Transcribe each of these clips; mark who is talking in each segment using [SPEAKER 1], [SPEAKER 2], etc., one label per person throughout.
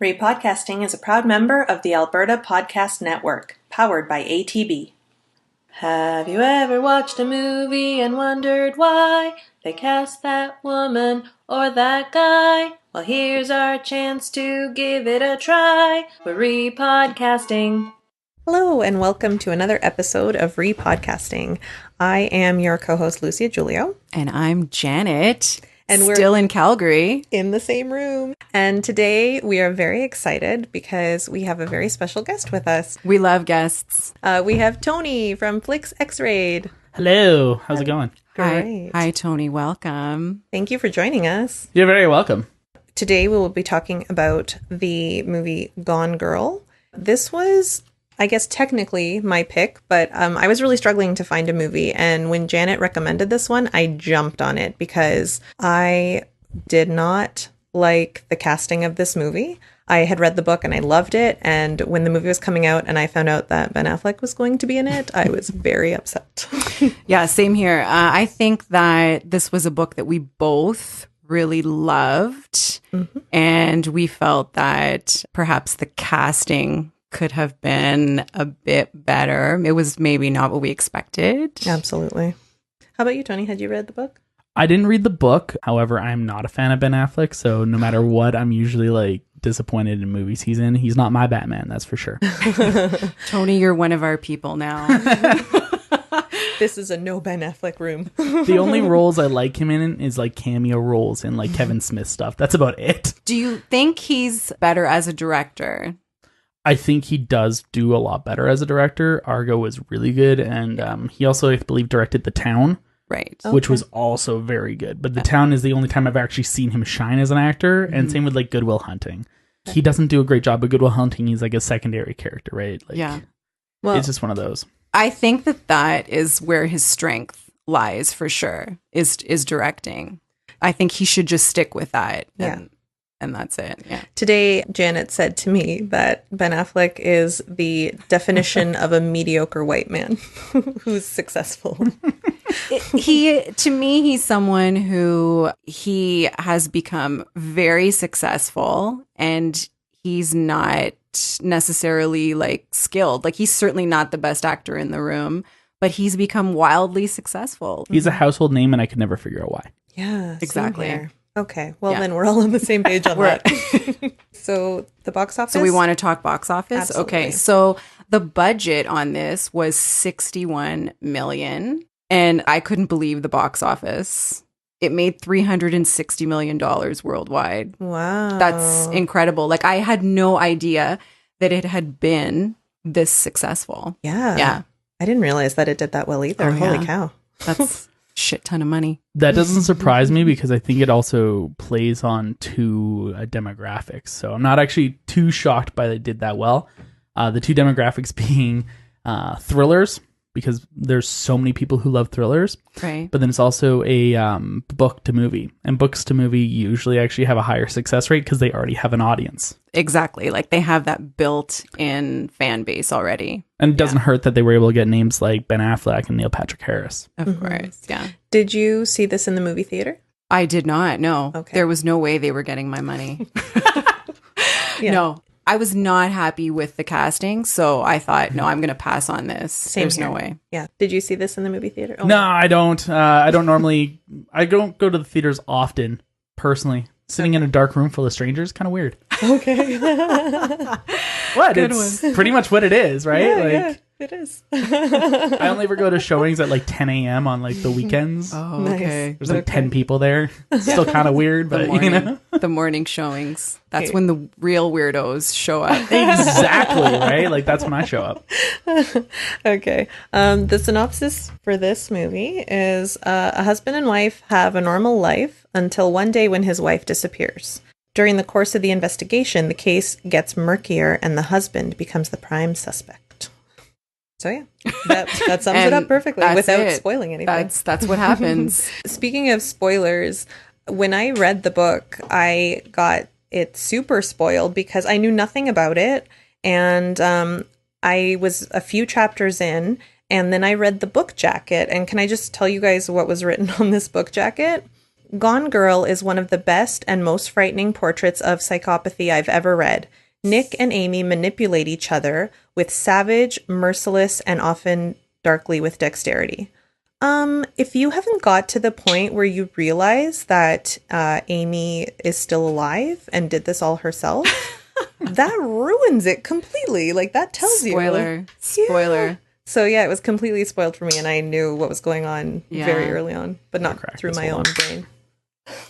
[SPEAKER 1] Repodcasting is a proud member of the Alberta Podcast Network, powered by ATB. Have you ever watched a movie and wondered why they cast that woman or that guy? Well, here's our chance to give it a try. We're Repodcasting. Hello, and welcome to another episode of Repodcasting. I am your co-host, Lucia Julio.
[SPEAKER 2] And I'm Janet.
[SPEAKER 1] And we're
[SPEAKER 2] still in Calgary.
[SPEAKER 1] In the same room. And today we are very excited because we have a very special guest with us.
[SPEAKER 2] We love guests.
[SPEAKER 1] We have Tony from Flix X-Rayed.
[SPEAKER 3] Hello. How's it going?
[SPEAKER 1] Great.
[SPEAKER 2] Hi, Tony. Welcome.
[SPEAKER 1] Thank you for joining us.
[SPEAKER 3] You're very welcome.
[SPEAKER 1] Today we will be talking about the movie Gone Girl. This was, I guess, technically my pick, but I was really struggling to find a movie. And when Janet recommended this one, I jumped on it because I did not like the casting of this movie. I had read the book and I loved it. And when the movie was coming out and I found out that Ben Affleck was going to be in it, I was very upset.
[SPEAKER 2] Yeah, same here. I think that this was a book that we both really loved. Mm-hmm. And we felt that perhaps the casting could have been a bit better. It was maybe not what we expected.
[SPEAKER 1] Absolutely. How about you, Tony? Had you read the book?
[SPEAKER 3] I didn't read the book. However, I'm not a fan of Ben Affleck. So no matter what, I'm usually disappointed in movies he's in. He's not my Batman, that's for sure.
[SPEAKER 2] Tony, you're one of our people now.
[SPEAKER 1] This is a no Ben Affleck room.
[SPEAKER 3] The only roles I like him in is cameo roles in Kevin Smith stuff. That's about it.
[SPEAKER 2] Do you think he's better as a director?
[SPEAKER 3] I think he does do a lot better as a director. Argo was really good. And he also, I believe, directed The Town.
[SPEAKER 2] Right.
[SPEAKER 3] Which was also very good. But The Town is the only time I've actually seen him shine as an actor. And same with Good Will Hunting. He doesn't do a great job of Good Will Hunting. He's a secondary character, right?
[SPEAKER 2] Yeah.
[SPEAKER 3] Well, it's just one of those.
[SPEAKER 2] I think that is where his strength lies for sure, is directing. I think he should just stick with that. And that's it. Yeah.
[SPEAKER 1] Today, Janet said to me that Ben Affleck is the definition of a mediocre white man who's successful.
[SPEAKER 2] To me, he's someone who he has become very successful and he's not necessarily skilled. He's certainly not the best actor in the room, but he's become wildly successful.
[SPEAKER 3] He's a household name and I could never figure out why.
[SPEAKER 1] Yeah,
[SPEAKER 2] exactly.
[SPEAKER 1] Okay, well then we're all on the same page on that. So the box office?
[SPEAKER 2] So we want to talk box office?
[SPEAKER 1] Absolutely.
[SPEAKER 2] Okay, so the budget on this was $61 million, and I couldn't believe the box office. It made $360 million worldwide.
[SPEAKER 1] Wow.
[SPEAKER 2] That's incredible. I had no idea that it had been this successful.
[SPEAKER 1] Yeah.
[SPEAKER 2] Yeah.
[SPEAKER 1] I didn't realize that it did that well either.
[SPEAKER 2] Oh,
[SPEAKER 1] Holy cow.
[SPEAKER 2] That's shit ton of money.
[SPEAKER 3] That doesn't surprise me because I think it also plays on two demographics. So I'm not actually too shocked by that it did that well. The two demographics being thrillers, because there's so many people who love thrillers.
[SPEAKER 2] Right.
[SPEAKER 3] But then it's also a book to movie. And books to movie usually actually have a higher success rate because they already have an audience.
[SPEAKER 2] Exactly. They have that built-in fan base already.
[SPEAKER 3] And it doesn't hurt that they were able to get names like Ben Affleck and Neil Patrick Harris.
[SPEAKER 2] Of course, yeah.
[SPEAKER 1] Did you see this in the movie theater?
[SPEAKER 2] I did not, no.
[SPEAKER 1] Okay.
[SPEAKER 2] There was no way they were getting my money.
[SPEAKER 1] Yeah.
[SPEAKER 2] No. I was not happy with the casting, so I thought, no, I'm going to pass on this. There's no way.
[SPEAKER 1] Yeah. Did you see this in the movie theater? Oh,
[SPEAKER 3] no, I don't. I don't go to the theaters often, personally. Sitting in a dark room full of strangers, kind of weird.
[SPEAKER 1] Okay.
[SPEAKER 3] What?
[SPEAKER 2] Good
[SPEAKER 3] It's pretty much what it is, right?
[SPEAKER 1] Yeah, it is.
[SPEAKER 3] I only ever go to showings at 10 a.m. on the weekends.
[SPEAKER 2] Oh,
[SPEAKER 1] Nice.
[SPEAKER 2] okay.
[SPEAKER 3] There's 10 people there. Still kind of weird, but
[SPEAKER 2] The morning showings. That's when the real weirdos show up.
[SPEAKER 3] Exactly, right? That's when I show up.
[SPEAKER 1] Okay. The synopsis for this movie is a husband and wife have a normal life until one day when his wife disappears. During the course of the investigation, the case gets murkier and the husband becomes the prime suspect. So yeah, that sums it up perfectly without spoiling anything.
[SPEAKER 2] That's what happens.
[SPEAKER 1] Speaking of spoilers, when I read the book, I got it super spoiled because I knew nothing about it. And I was a few chapters in, and then I read the book jacket. And can I just tell you guys what was written on this book jacket? Gone Girl is one of the best and most frightening portraits of psychopathy I've ever read. Nick and Amy manipulate each other with savage, merciless, and often darkly with dexterity. If you haven't got to the point where you realize that Amy is still alive and did this all herself, that ruins it completely. Like, that tells you.
[SPEAKER 2] Spoiler.
[SPEAKER 1] Yeah. So yeah, it was completely spoiled for me, and I knew what was going on very early on, but not through my own brain.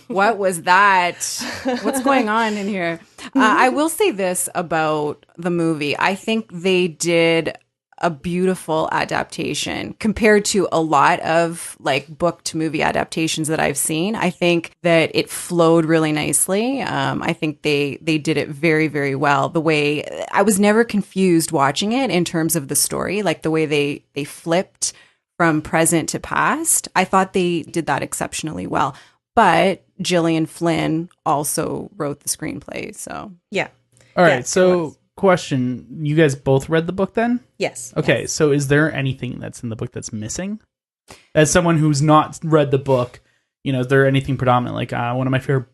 [SPEAKER 2] What was that? What's going on in here? I will say this about the movie. I think they did a beautiful adaptation compared to a lot of like book to movie adaptations that I've seen. I think that it flowed really nicely. I think they did it very, very well. The way I was never confused watching it in terms of the story, like the way they flipped from present to past. I thought they did that exceptionally well. But Gillian Flynn also wrote the screenplay. So
[SPEAKER 1] yeah.
[SPEAKER 3] All right. So question, you guys both read the book then?
[SPEAKER 1] Yes.
[SPEAKER 3] Okay,
[SPEAKER 1] yes.
[SPEAKER 3] So is there anything that's in the book that's missing? As someone who's not read the book, is there anything predominant? Like one of my favorite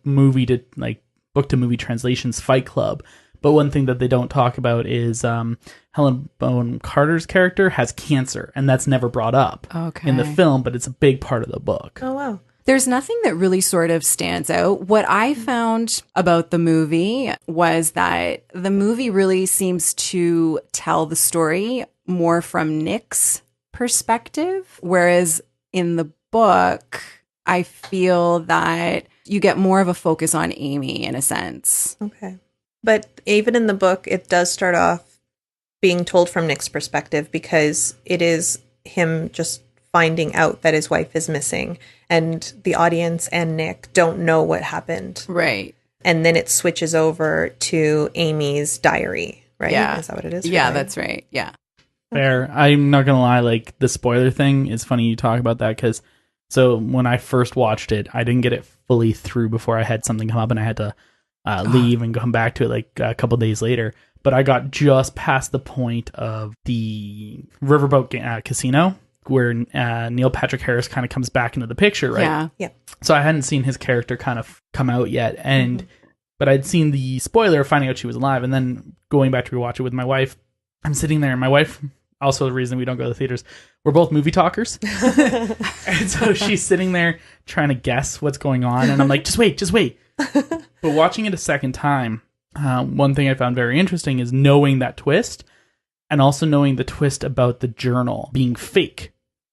[SPEAKER 3] book to movie translations, Fight Club. But one thing that they don't talk about is Helen Bonham Carter's character has cancer, and that's never brought up in the film, but it's a big part of the book.
[SPEAKER 1] Oh, wow.
[SPEAKER 2] There's nothing that really sort of stands out. What I found about the movie was that the movie really seems to tell the story more from Nick's perspective, whereas in the book, I feel that you get more of a focus on Amy in a sense.
[SPEAKER 1] Okay. But even in the book, it does start off being told from Nick's perspective because it is him just finding out that his wife is missing, and the audience and Nick don't know what happened.
[SPEAKER 2] Right.
[SPEAKER 1] And then it switches over to Amy's diary, right?
[SPEAKER 2] Yeah.
[SPEAKER 1] Is that what it is?
[SPEAKER 2] Yeah, that's right. Yeah.
[SPEAKER 3] Fair. I'm not going to lie, like the spoiler thing is funny you talk about that because so when I first watched it, I didn't get it fully through before I had something come up and I had to leave and come back to it like a couple days later. But I got just past the point of the Riverboat Casino, where Neil Patrick Harris kind of comes back into the picture, right?
[SPEAKER 1] Yeah.
[SPEAKER 3] So I hadn't seen his character kind of come out yet, but I'd seen the spoiler, finding out she was alive, and then going back to rewatch it with my wife. I'm sitting there, and my wife, also the reason we don't go to the theaters, we're both movie talkers, and so she's sitting there trying to guess what's going on, and I'm like, just wait. But watching it a second time, one thing I found very interesting is knowing that twist, and also knowing the twist about the journal being fake.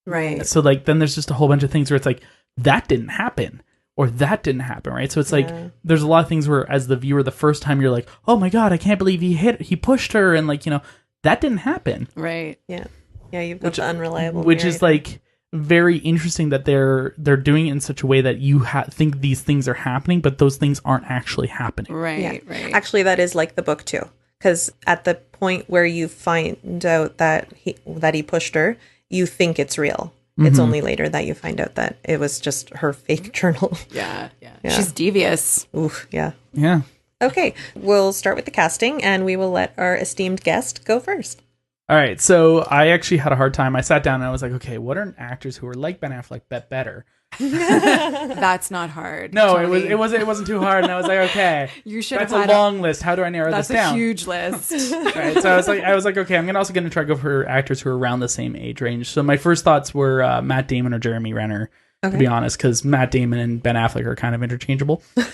[SPEAKER 1] Right.
[SPEAKER 3] So like then there's just a whole bunch of things where it's like that didn't happen or that didn't happen, right? So it's like there's a lot of things where as the viewer the first time you're like, "Oh my god, I can't believe he pushed her," and like, that didn't happen.
[SPEAKER 2] Right.
[SPEAKER 1] Yeah. Yeah, you've got the unreliable
[SPEAKER 3] which is like very interesting that they're doing it in such a way that you think these things are happening, but those things aren't actually happening.
[SPEAKER 2] Right.
[SPEAKER 1] Actually, that is like the book too, because at the point where you find out that he pushed her, you think it's real. It's only later that you find out that it was just her fake journal.
[SPEAKER 2] Yeah. She's devious.
[SPEAKER 1] Ooh, yeah.
[SPEAKER 3] Yeah.
[SPEAKER 1] Okay, we'll start with the casting, and we will let our esteemed guest go first.
[SPEAKER 3] All right, so I actually had a hard time. I sat down and I was like, okay, what are actors who are like Ben Affleck but better?
[SPEAKER 2] That's not hard.
[SPEAKER 3] No,
[SPEAKER 2] Tony.
[SPEAKER 3] it wasn't too hard, and I was like, okay,
[SPEAKER 2] you should.
[SPEAKER 3] That's a long list. How do I narrow this down?
[SPEAKER 2] That's a huge list.
[SPEAKER 3] Right, so I was like, okay, I'm also going to try to go for actors who are around the same age range. So my first thoughts were Matt Damon or Jeremy Renner, to be honest, because Matt Damon and Ben Affleck are kind of interchangeable. But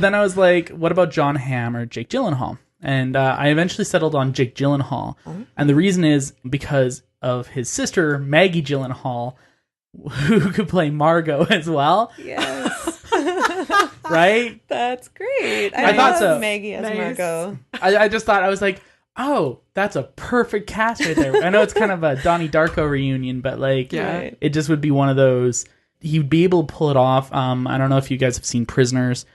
[SPEAKER 3] then I was like, what about John Hamm or Jake Gyllenhaal? And I eventually settled on Jake Gyllenhaal, and the reason is because of his sister Maggie Gyllenhaal, who could play Margot as well.
[SPEAKER 1] Yes.
[SPEAKER 3] Right?
[SPEAKER 1] That's great.
[SPEAKER 3] I thought so.
[SPEAKER 1] Maggie as Margot.
[SPEAKER 3] I just thought, I was like, oh, that's a perfect cast right there. I know it's kind of a Donnie Darko reunion, but like, it just would be one of those. He'd be able to pull it off. I don't know if you guys have seen Prisoners.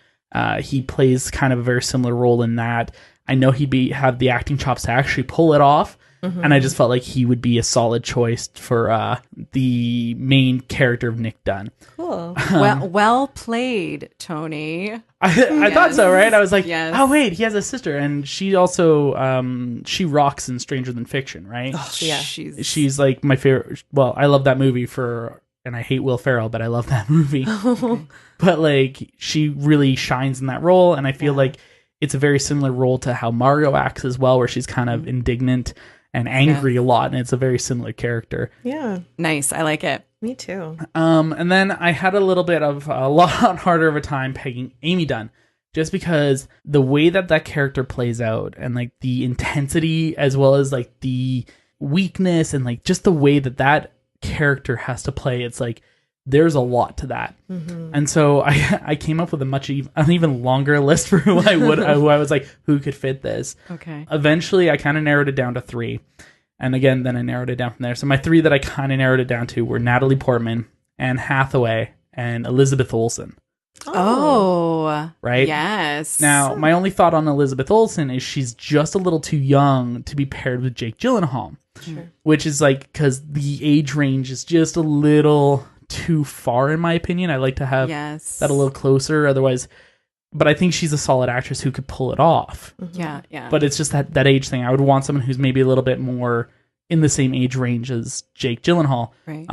[SPEAKER 3] He plays kind of a very similar role in that. I know he'd have the acting chops to actually pull it off. And I just felt like he would be a solid choice for the main character of Nick Dunn.
[SPEAKER 1] Cool.
[SPEAKER 2] Well played, Tony.
[SPEAKER 3] I thought so, right? I was like, oh wait, he has a sister, and she also she rocks in Stranger Than Fiction, right?
[SPEAKER 2] Oh, yeah,
[SPEAKER 3] she's like my favorite. Well, I love that movie for and I hate Will Ferrell, but I love that movie. But like she really shines in that role, and I feel like it's a very similar role to how Margot acts as well, where she's kind of indignant and angry a lot, and it's a very similar character.
[SPEAKER 1] Yeah.
[SPEAKER 2] Nice. I like it.
[SPEAKER 1] Me too.
[SPEAKER 3] And then I had a lot harder of a time pegging Amy Dunn, just because the way that character plays out, and like the intensity as well as like the weakness, and like just the way that character has to play, it's like there's a lot to that. And so I came up with an even longer list for who I was like, who could fit this.
[SPEAKER 2] Okay.
[SPEAKER 3] Eventually I kind of narrowed it down to 3. And again, then I narrowed it down from there. So my 3 that I kind of narrowed it down to were Natalie Portman, Anne Hathaway, and Elizabeth Olsen.
[SPEAKER 2] Oh.
[SPEAKER 3] Right?
[SPEAKER 2] Yes.
[SPEAKER 3] Now, my only thought on Elizabeth Olsen is she's just a little too young to be paired with Jake Gyllenhaal.
[SPEAKER 1] Sure.
[SPEAKER 3] Which is like, because the age range is just a little too far, in my opinion. I like to have that a little closer. Otherwise, but I think she's a solid actress who could pull it off.
[SPEAKER 2] Yeah, yeah.
[SPEAKER 3] But it's just that age thing. I would want someone who's maybe a little bit more in the same age range as Jake Gyllenhaal.
[SPEAKER 2] Right.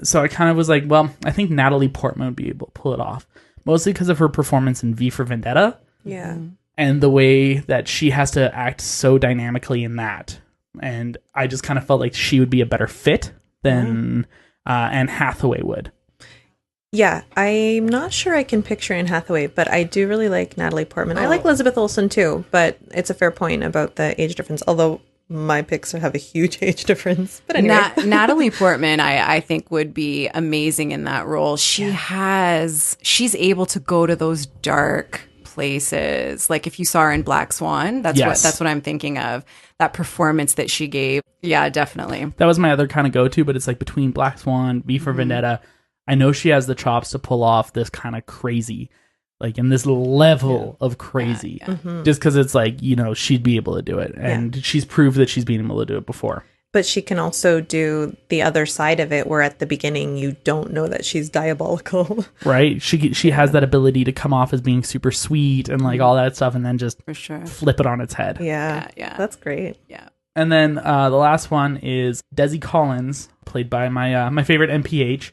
[SPEAKER 3] So I kind of was like, well, I think Natalie Portman would be able to pull it off. Mostly because of her performance in V for Vendetta.
[SPEAKER 1] Yeah.
[SPEAKER 3] And the way that she has to act so dynamically in that. And I just kind of felt like she would be a better fit than Anne Hathaway would.
[SPEAKER 1] Yeah, I'm not sure I can picture Anne Hathaway, but I do really like Natalie Portman. I like Elizabeth Olsen too, but it's a fair point about the age difference, although my picks have a huge age difference. But anyway.
[SPEAKER 2] Natalie Portman, I think, would be amazing in that role. She's able to go to those dark places. Like if you saw her in Black Swan, that's what I'm thinking of. That performance that she gave. Yeah, definitely.
[SPEAKER 3] That was my other kind of go-to, but it's like between Black Swan, V for Vendetta. I know she has the chops to pull off this kind of crazy, like in this level of crazy, just because it's like, she'd be able to do it. And she's proved that she's been able to do it before.
[SPEAKER 1] But she can also do the other side of it, where at the beginning you don't know that she's diabolical.
[SPEAKER 3] Right? She has that ability to come off as being super sweet and like all that stuff, and then just flip it on its head.
[SPEAKER 1] Yeah. That's great.
[SPEAKER 2] Yeah.
[SPEAKER 3] And then the last one is Desi Collins, played by my favorite MPH,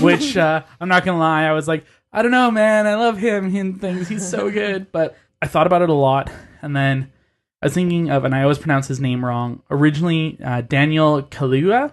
[SPEAKER 3] which I'm not gonna lie, I was like, I don't know, man, I love him and things. He's so good. But I thought about it a lot, and then I was thinking of, and I always pronounce his name wrong, originally Daniel Kaluuya.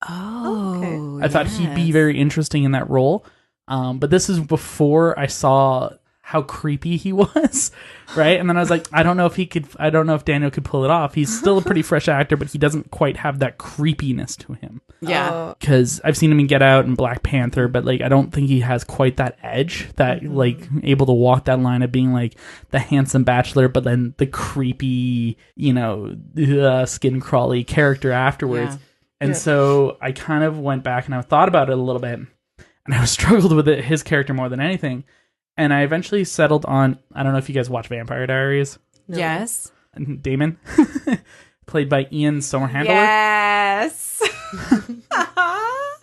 [SPEAKER 2] Oh,
[SPEAKER 1] okay.
[SPEAKER 3] I thought he'd be very interesting in that role. But this is before I saw how creepy he was, right? And then I was like, I don't know if Daniel could pull it off. He's still a pretty fresh actor, but he doesn't quite have that creepiness to him.
[SPEAKER 2] Yeah.
[SPEAKER 3] Because I've seen him in Get Out and Black Panther, but like I don't think he has quite that edge, that like able to walk that line of being like the handsome bachelor, but then the creepy, skin crawly character afterwards.
[SPEAKER 2] Yeah.
[SPEAKER 3] And so I kind of went back and I thought about it a little bit, and I struggled with his character more than anything. And I eventually settled on, I don't know if you guys watch Vampire Diaries.
[SPEAKER 2] No. Yes.
[SPEAKER 3] Damon, played by Ian Somerhalder.
[SPEAKER 2] Yes.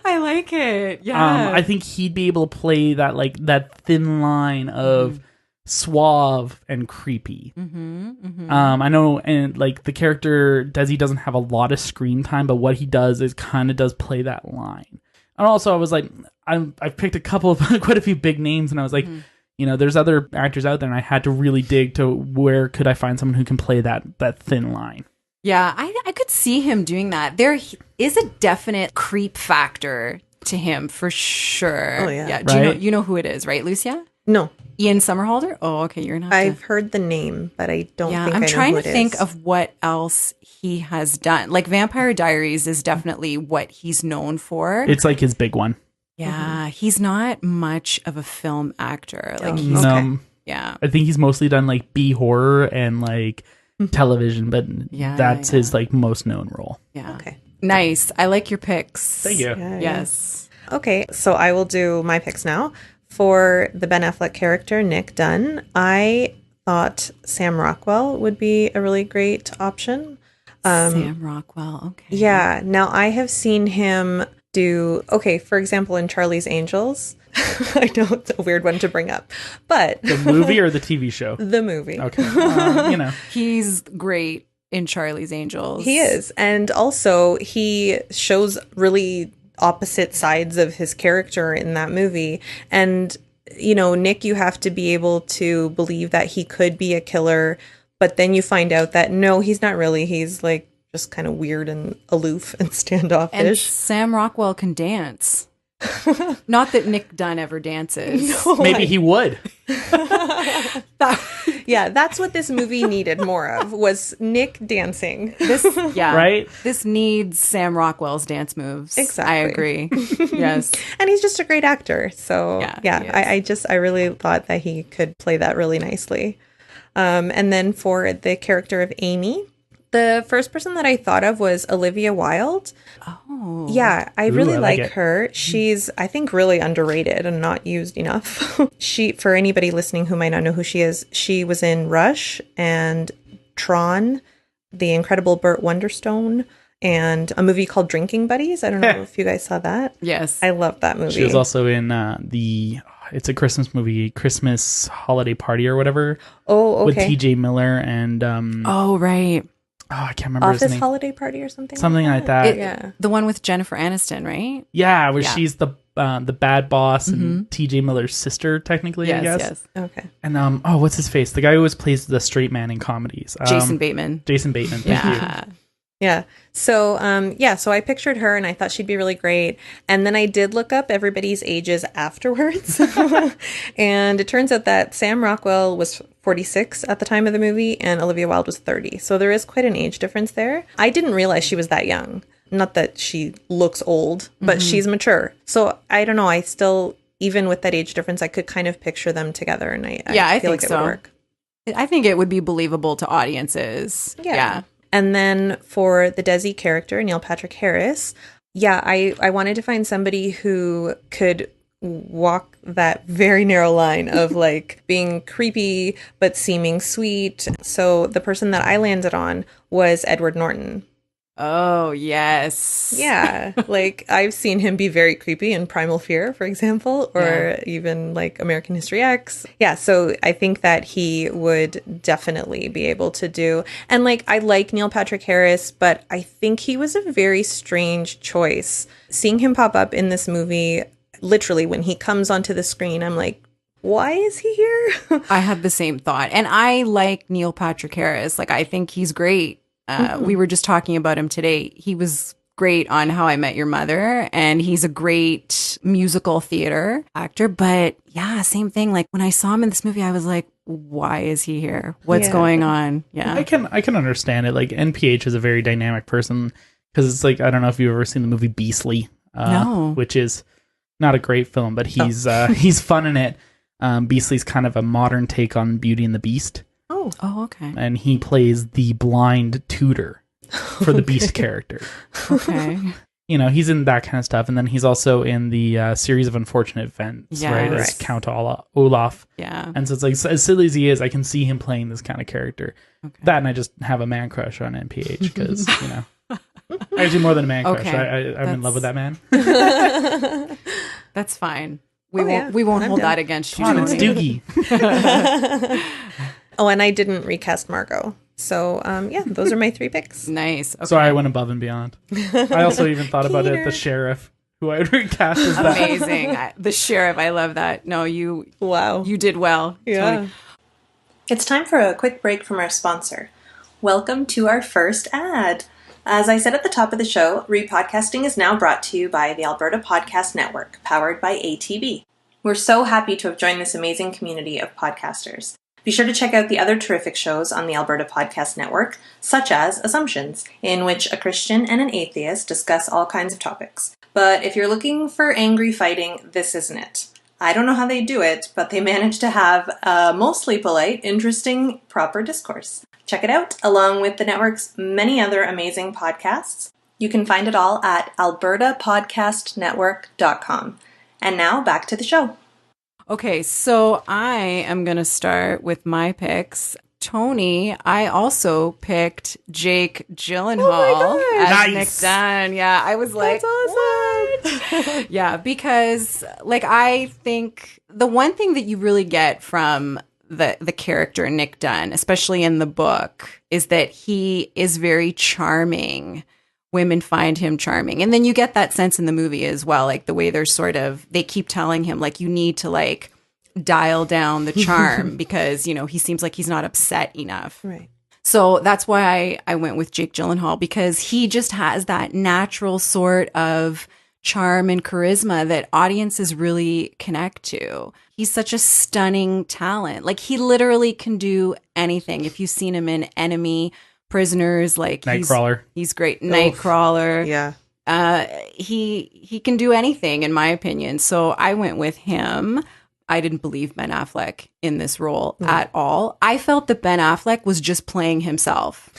[SPEAKER 2] I like it. Yeah.
[SPEAKER 3] I think he'd be able to play that thin line of suave and creepy. I know, and like the character Desi doesn't have a lot of screen time, but what he does is kind of does play that line. And also I was like, I've picked quite a few big names, and I was like, there's other actors out there, and I had to really dig to where could I find someone who can play that thin line.
[SPEAKER 2] Yeah, I could see him doing that. There is a definite creep factor to him for sure.
[SPEAKER 1] Oh yeah.
[SPEAKER 2] Do you know who it is, right, Lucia?
[SPEAKER 1] No.
[SPEAKER 2] Ian Somerhalder? Oh, okay. You're not.
[SPEAKER 1] I've heard the name, but I don't think I know
[SPEAKER 2] I'm trying
[SPEAKER 1] who
[SPEAKER 2] to
[SPEAKER 1] it
[SPEAKER 2] think
[SPEAKER 1] is.
[SPEAKER 2] of what else he has done. Like Vampire Diaries is definitely what he's known for.
[SPEAKER 3] It's like his big one.
[SPEAKER 2] Yeah, he's not much of a film actor. Like
[SPEAKER 3] I think he's mostly done like B horror and like television, but that's his like most known role.
[SPEAKER 2] Yeah.
[SPEAKER 1] Okay.
[SPEAKER 2] Nice. I like your picks.
[SPEAKER 3] Thank you.
[SPEAKER 2] Yes.
[SPEAKER 1] Okay, so I will do my picks now. For the Ben Affleck character, Nick Dunn, I thought Sam Rockwell would be a really great option.
[SPEAKER 2] Sam Rockwell. Okay.
[SPEAKER 1] Yeah. Now, I have seen him for example, in Charlie's Angels. I know it's a weird one to bring up, but...
[SPEAKER 3] The movie or the TV show?
[SPEAKER 1] The movie.
[SPEAKER 3] Okay.
[SPEAKER 2] He's great in Charlie's Angels.
[SPEAKER 1] He is. And also, he shows really opposite sides of his character in that movie. And, you know, Nick, you have to be able to believe that he could be a killer, but then you find out that no, he's not really. He's like just kind of weird and aloof and standoffish.
[SPEAKER 2] And Sam Rockwell can dance. Not that Nick Dunn ever dances.
[SPEAKER 1] No,
[SPEAKER 3] Maybe he would.
[SPEAKER 1] Yeah, that's what this movie needed more of, was Nick dancing.
[SPEAKER 3] Right?
[SPEAKER 2] This needs Sam Rockwell's dance moves.
[SPEAKER 1] Exactly.
[SPEAKER 2] I agree. Yes.
[SPEAKER 1] And he's just a great actor. So
[SPEAKER 2] Yeah, he is.
[SPEAKER 1] I really thought that he could play that really nicely. And then for the character of Amy, the first person that I thought of was Olivia Wilde.
[SPEAKER 2] Oh.
[SPEAKER 1] Yeah, I
[SPEAKER 3] Ooh,
[SPEAKER 1] really
[SPEAKER 3] I like
[SPEAKER 1] like
[SPEAKER 3] it.
[SPEAKER 1] her. She's, I think, really underrated and not used enough. For anybody listening who might not know who she is, she was in Rush and Tron, The Incredible Burt Wonderstone, and a movie called Drinking Buddies. I don't know if you guys saw that.
[SPEAKER 2] Yes.
[SPEAKER 1] I love that movie.
[SPEAKER 3] She was also in it's a Christmas movie, Christmas Holiday Party or whatever,
[SPEAKER 1] Oh,
[SPEAKER 3] with
[SPEAKER 1] okay.
[SPEAKER 3] T.J. Miller and
[SPEAKER 2] Oh, right.
[SPEAKER 3] I can't remember his
[SPEAKER 1] Office
[SPEAKER 3] name.
[SPEAKER 1] Holiday Party or something.
[SPEAKER 3] Something like that.
[SPEAKER 1] Yeah.
[SPEAKER 2] The one with Jennifer Aniston, right?
[SPEAKER 3] Yeah, where
[SPEAKER 2] Yeah.
[SPEAKER 3] she's the bad boss and T.J. Miller's sister, technically, I guess.
[SPEAKER 2] Yes.
[SPEAKER 1] Okay.
[SPEAKER 3] And what's his face? The guy who always plays the straight man in comedies.
[SPEAKER 2] Jason Bateman.
[SPEAKER 3] Jason Bateman. Thank you.
[SPEAKER 2] Yeah.
[SPEAKER 1] Yeah. So, so I pictured her and I thought she'd be really great. And then I did look up everybody's ages afterwards. And it turns out that Sam Rockwell was 46 at the time of the movie and Olivia Wilde was 30. So there is quite an age difference there. I didn't realize she was that young. Not that she looks old, but she's mature. So I don't know. I still, even with that age difference, I could kind of picture them together. And I
[SPEAKER 2] I
[SPEAKER 1] feel
[SPEAKER 2] think
[SPEAKER 1] like it
[SPEAKER 2] so.
[SPEAKER 1] would work.
[SPEAKER 2] I think it would be believable to audiences. Yeah.
[SPEAKER 1] And then for the Desi character, Neil Patrick Harris, I wanted to find somebody who could walk that very narrow line of like being creepy but seeming sweet. So the person that I landed on was Edward Norton.
[SPEAKER 2] Oh, yes.
[SPEAKER 1] Yeah, like I've seen him be very creepy in Primal Fear, for example, or even like American History X. Yeah, so I think that he would definitely be able to do. And like I like Neil Patrick Harris, but I think he was a very strange choice. Seeing him pop up in this movie, literally when he comes onto the screen, I'm like, why is he here?
[SPEAKER 2] I had the same thought. And I like Neil Patrick Harris. Like, I think he's great. We were just talking about him today. He was great on How I Met Your Mother, and he's a great musical theater actor. But yeah, same thing. Like when I saw him in this movie, I was like, why is he here? What's going on? Yeah.
[SPEAKER 3] I can understand it. Like NPH is a very dynamic person because it's like, I don't know if you've ever seen the movie Beastly,
[SPEAKER 2] No.
[SPEAKER 3] which is not a great film, but he's fun in it. Beastly's kind of a modern take on Beauty and the Beast.
[SPEAKER 2] Oh, okay.
[SPEAKER 3] And he plays the blind tutor for the Beast character.
[SPEAKER 2] Okay.
[SPEAKER 3] You know, he's in that kind of stuff. And then he's also in the series of unfortunate events, right? As
[SPEAKER 1] Right.
[SPEAKER 3] Count Olaf.
[SPEAKER 2] Yeah.
[SPEAKER 3] And so it's like, as silly as he is, I can see him playing this kind of character.
[SPEAKER 2] Okay.
[SPEAKER 3] That and I just have a man crush on NPH because, you know, actually more than a man crush.
[SPEAKER 2] Okay.
[SPEAKER 3] I'm in love with that man.
[SPEAKER 2] That's fine. We
[SPEAKER 1] Oh,
[SPEAKER 2] won't
[SPEAKER 1] yeah.
[SPEAKER 2] we won't
[SPEAKER 1] I'm
[SPEAKER 2] hold
[SPEAKER 1] down.
[SPEAKER 2] that against you.
[SPEAKER 3] Come on, it's
[SPEAKER 2] Tony.
[SPEAKER 3] Doogie.
[SPEAKER 1] Oh, and I didn't recast Margot. So, those are my three picks.
[SPEAKER 2] Nice. Okay.
[SPEAKER 3] So I went above and beyond. I also even thought about it, the sheriff, who I would recast as that.
[SPEAKER 2] Amazing. The sheriff, I love that. No, you
[SPEAKER 1] Wow.
[SPEAKER 2] did well. Tony.
[SPEAKER 1] It's time for a quick break from our sponsor. Welcome to our first ad. As I said at the top of the show, Repodcasting is now brought to you by the Alberta Podcast Network, powered by ATB. We're so happy to have joined this amazing community of podcasters. Be sure to check out the other terrific shows on the Alberta Podcast Network, such as Assumptions, in which a Christian and an atheist discuss all kinds of topics. But if you're looking for angry fighting, this isn't it. I don't know how they do it, but they manage to have a mostly polite, interesting, proper discourse. Check it out, along with the network's many other amazing podcasts. You can find it all at albertapodcastnetwork.com. And now, back to the show.
[SPEAKER 2] Okay, so I am going to start with my picks. Tony, I also picked Jake Gyllenhaal as
[SPEAKER 3] Nice.
[SPEAKER 2] Nick Dunn. Yeah, I was like,
[SPEAKER 1] That's awesome.
[SPEAKER 2] what? Yeah, because like I think the one thing that you really get from the character Nick Dunn, especially in the book, is that he is very charming women find him charming. And then you get that sense in the movie as well, like the way they keep telling him, like, you need to like dial down the charm because, he seems like he's not upset enough.
[SPEAKER 1] Right.
[SPEAKER 2] So that's why I went with Jake Gyllenhaal, because he just has that natural sort of charm and charisma that audiences really connect to. He's such a stunning talent. Like, he literally can do anything. If you've seen him in Enemy, Prisoners, like
[SPEAKER 3] Nightcrawler.
[SPEAKER 2] He's great. Nightcrawler.
[SPEAKER 1] Yeah.
[SPEAKER 2] He can do anything, in my opinion. So I went with him. I didn't believe Ben Affleck in this role at all. I felt that Ben Affleck was just playing himself,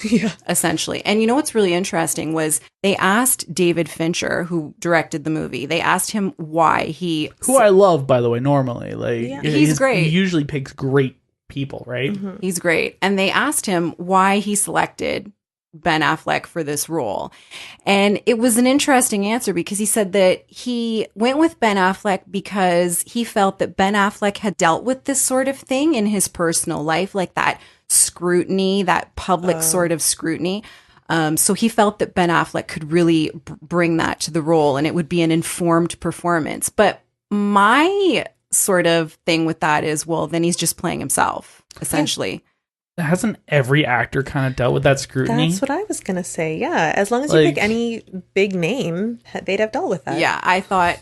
[SPEAKER 2] essentially. And you know what's really interesting was they asked David Fincher, who directed the movie, they asked him why he...
[SPEAKER 3] Who I love, by the way, normally. Like,
[SPEAKER 2] he's great.
[SPEAKER 3] He usually picks great people, right?
[SPEAKER 1] Mm-hmm.
[SPEAKER 2] He's great. And they asked him why he selected Ben Affleck for this role. And it was an interesting answer because he said that he went with Ben Affleck because he felt that Ben Affleck had dealt with this sort of thing in his personal life, like that scrutiny, that public sort of scrutiny. So he felt that Ben Affleck could really bring that to the role and it would be an informed performance. But my sort of thing with that is, well, then he's just playing himself, essentially.
[SPEAKER 3] Hasn't every actor kind of dealt with that scrutiny?
[SPEAKER 1] That's what I was going to say. Yeah. As long as you pick any big name, they'd have dealt with that.
[SPEAKER 2] Yeah. I thought...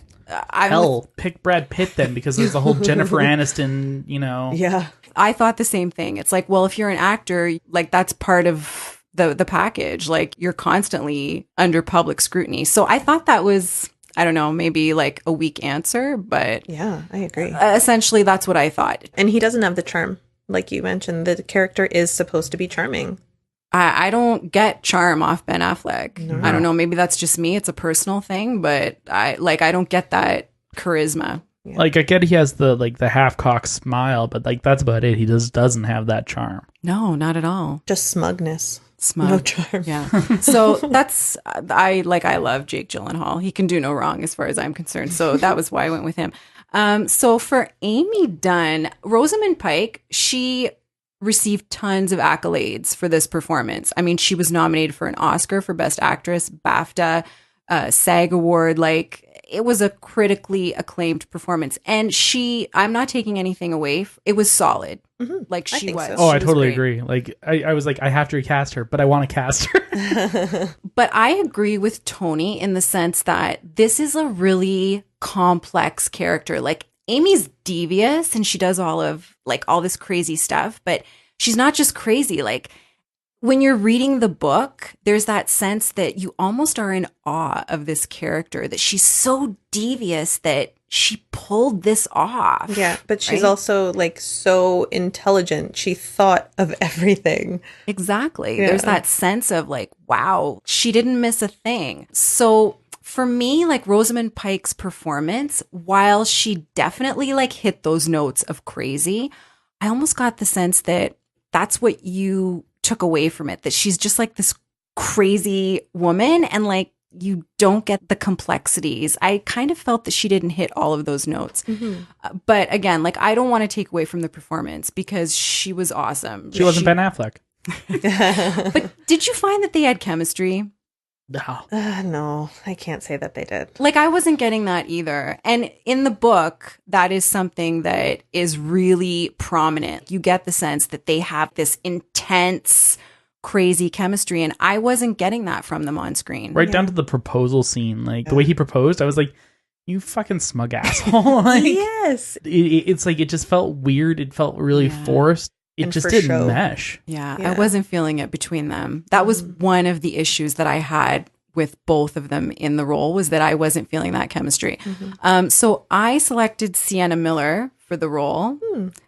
[SPEAKER 3] pick Brad Pitt then, because there's the whole Jennifer Aniston,
[SPEAKER 1] Yeah.
[SPEAKER 2] I thought the same thing. It's like, well, if you're an actor, like that's part of the package. Like, you're constantly under public scrutiny. So I thought that was... I don't know, maybe like a weak answer, but...
[SPEAKER 1] Yeah, I agree.
[SPEAKER 2] Essentially, that's what I thought.
[SPEAKER 1] And he doesn't have the charm. Like you mentioned, the character is supposed to be charming.
[SPEAKER 2] I don't get charm off Ben Affleck.
[SPEAKER 1] No.
[SPEAKER 2] I don't know. Maybe that's just me. It's a personal thing, but I don't get that charisma.
[SPEAKER 1] Yeah.
[SPEAKER 3] Like, I get he has the half-cocked smile, but like that's about it. He doesn't have that charm.
[SPEAKER 2] No, not at all.
[SPEAKER 1] Just smugness.
[SPEAKER 2] Smug.
[SPEAKER 1] No charm.
[SPEAKER 2] Yeah. So that's, I love Jake Gyllenhaal. He can do no wrong as far as I'm concerned. So that was why I went with him. So for Amy Dunn, Rosamund Pike, she received tons of accolades for this performance. I mean, she was nominated for an Oscar for Best Actress, BAFTA, SAG Award. Like, it was a critically acclaimed performance. And I'm not taking anything away. It was solid.
[SPEAKER 1] Mm-hmm.
[SPEAKER 2] Like, she was.
[SPEAKER 1] So.
[SPEAKER 3] Oh,
[SPEAKER 2] she
[SPEAKER 3] I totally
[SPEAKER 2] was great.
[SPEAKER 3] agree. Like, I was like, I have to recast her, but I want to cast her.
[SPEAKER 2] But I agree with Tony in the sense that this is a really complex character. Like, Amy's devious and she does all this crazy stuff, but she's not just crazy. Like, when you're reading the book, there's that sense that you almost are in awe of this character, that she's so devious that she pulled this off.
[SPEAKER 1] Yeah, but she's also like so intelligent. She thought of everything.
[SPEAKER 2] Exactly.
[SPEAKER 1] Yeah.
[SPEAKER 2] There's that sense of like, wow, she didn't miss a thing. So for me, like, Rosamund Pike's performance, while she definitely like hit those notes of crazy, I almost got the sense that that's what you took away from it, that she's just like this crazy woman and like you don't get the complexities. I kind of felt that she didn't hit all of those notes. Mm-hmm. But again, like, I don't want to take away from the performance because she was awesome.
[SPEAKER 3] She wasn't Ben Affleck.
[SPEAKER 2] But did you find that they had chemistry?
[SPEAKER 3] No.
[SPEAKER 1] No, I can't say that they did.
[SPEAKER 2] Like, I wasn't getting that either. And in the book, that is something that is really prominent. You get the sense that they have this intense, crazy chemistry. And I wasn't getting that from them on screen.
[SPEAKER 3] Right down to the proposal scene. Like, the way he proposed, I was like, you fucking smug asshole. Like,
[SPEAKER 1] yes.
[SPEAKER 3] It's like, it just felt weird. It felt really forced. It
[SPEAKER 1] And
[SPEAKER 3] just
[SPEAKER 1] for
[SPEAKER 3] didn't
[SPEAKER 1] show.
[SPEAKER 3] mesh.
[SPEAKER 2] Yeah, I wasn't feeling it between them. That was one of the issues that I had with both of them in the role, was that I wasn't feeling that chemistry. Mm-hmm. So I selected Sienna Miller for the role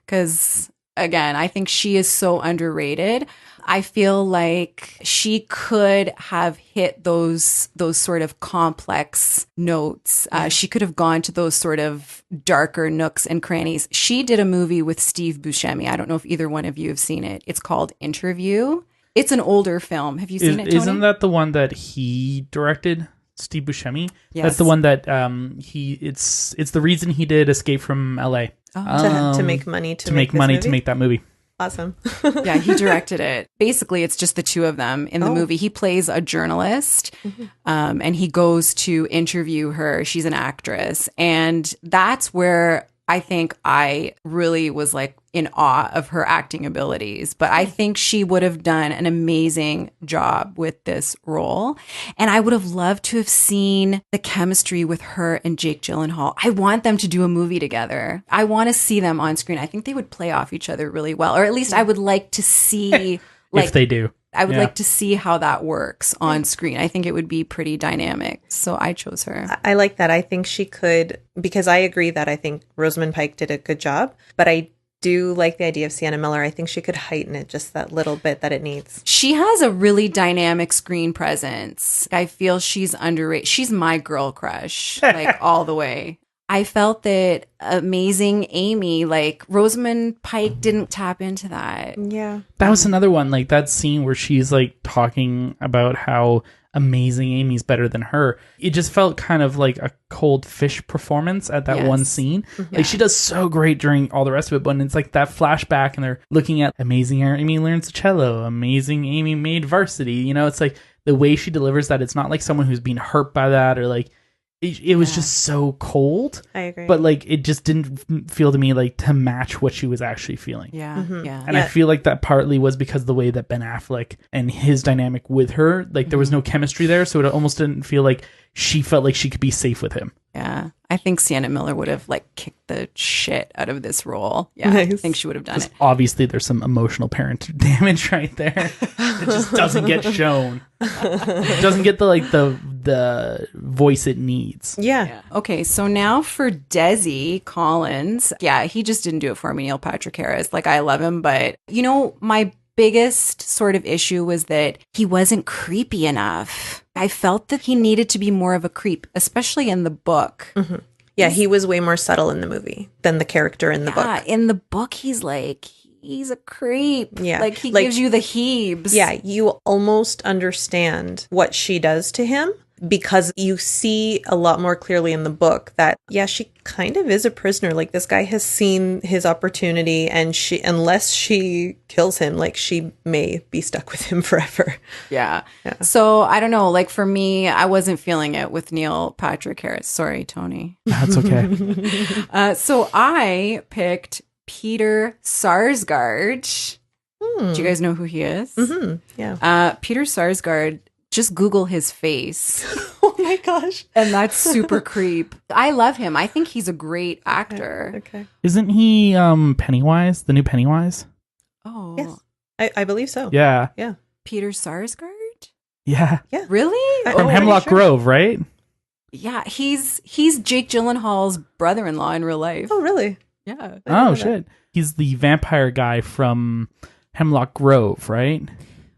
[SPEAKER 2] because, again, I think she is so underrated. I feel like she could have hit those sort of complex notes. She could have gone to those sort of darker nooks and crannies. She did a movie with Steve Buscemi. I don't know if either one of you have seen it. It's called Interview. It's an older film. Have you seen it, Tony?
[SPEAKER 3] Isn't that the one that he directed? Steve Buscemi?
[SPEAKER 2] Yes.
[SPEAKER 3] That's the one that it's the reason he did Escape from LA.
[SPEAKER 1] To make money to
[SPEAKER 3] make
[SPEAKER 1] this
[SPEAKER 3] money
[SPEAKER 1] movie?
[SPEAKER 3] to make that movie.
[SPEAKER 1] Awesome.
[SPEAKER 2] Yeah, he directed it. Basically, it's just the two of them in the
[SPEAKER 1] Oh.
[SPEAKER 2] movie. He plays a journalist, and he goes to interview her. She's an actress. And that's where I think I really was like in awe of her acting abilities. But I think she would have done an amazing job with this role. And I would have loved to have seen the chemistry with her and Jake Gyllenhaal. I want them to do a movie together. I want to see them on screen. I think they would play off each other really well. Or at least I would like to see
[SPEAKER 3] if they do.
[SPEAKER 2] I would
[SPEAKER 3] Yeah.
[SPEAKER 2] like to see how that works on screen. I think it would be pretty dynamic. So I chose her.
[SPEAKER 1] I like that. I think she could, because I agree that I think Rosamund Pike did a good job, but I do like the idea of Sienna Miller. I think she could heighten it just that little bit that it needs.
[SPEAKER 2] She has a really dynamic screen presence. I feel she's underrated. She's my girl crush, like all the way. I felt that Amazing Amy, like Rosamund Pike didn't tap into that.
[SPEAKER 1] Yeah.
[SPEAKER 3] That was another one, like that scene where she's like talking about how amazing Amy's better than her. It just felt kind of like a cold fish performance at that one scene. Like she does so great during all the rest of it, but it's like that flashback and they're looking at amazing Amy learns cello, amazing Amy made varsity. You know, it's like the way she delivers that, it's not like someone who's been hurt by that or like it was just so cold.
[SPEAKER 1] I agree.
[SPEAKER 3] But like it just didn't feel to me like to match what she was actually feeling.
[SPEAKER 2] Yeah. Yeah.
[SPEAKER 3] And I feel like that partly was because of the way that Ben Affleck and his dynamic with her, like there was no chemistry there. So it almost didn't feel like she felt like she could be safe with him.
[SPEAKER 2] Yeah. I think Sienna Miller would have like kicked the shit out of this role. Yeah. I
[SPEAKER 1] Nice.
[SPEAKER 2] think she would have done it.
[SPEAKER 3] Obviously, there's some emotional parent damage right there. It just doesn't get shown. It doesn't get the voice it needs.
[SPEAKER 1] Yeah.
[SPEAKER 2] Okay, so now for Desi Collins. Yeah, he just didn't do it for me, Neil Patrick Harris. Like, I love him, but you know, my biggest sort of issue was that he wasn't creepy enough. I felt that he needed to be more of a creep, especially in the book.
[SPEAKER 1] Mm-hmm. Yeah, he was way more subtle in the movie than the character in the book.
[SPEAKER 2] In the book, he's a creep.
[SPEAKER 1] Yeah.
[SPEAKER 2] Like, he gives you the heebs.
[SPEAKER 1] Yeah, you almost understand what she does to him because you see a lot more clearly in the book that, yeah, she kind of is a prisoner. Like, this guy has seen his opportunity and unless she kills him, like, she may be stuck with him forever.
[SPEAKER 2] Yeah. So, I don't know. Like, for me, I wasn't feeling it with Neil Patrick Harris. Sorry, Tony.
[SPEAKER 3] That's okay.
[SPEAKER 2] So, I picked Peter Sarsgaard. Do you guys know who he is?
[SPEAKER 1] Mm-hmm. Yeah.
[SPEAKER 2] Peter Sarsgaard, just Google his face.
[SPEAKER 1] Oh my gosh.
[SPEAKER 2] And that's super creep. I love him. I think he's a great actor.
[SPEAKER 1] Okay.
[SPEAKER 3] Isn't he Pennywise, the new Pennywise?
[SPEAKER 2] Oh.
[SPEAKER 1] Yes. I believe so.
[SPEAKER 3] Yeah.
[SPEAKER 1] Yeah.
[SPEAKER 2] Peter Sarsgaard?
[SPEAKER 3] Yeah.
[SPEAKER 1] Yeah.
[SPEAKER 2] Really?
[SPEAKER 3] From Hemlock Grove, right?
[SPEAKER 2] Yeah, he's Jake Gyllenhaal's brother-in-law in real life.
[SPEAKER 1] Oh, really?
[SPEAKER 2] Yeah.
[SPEAKER 3] Oh, shit. He's the vampire guy from Hemlock Grove, right?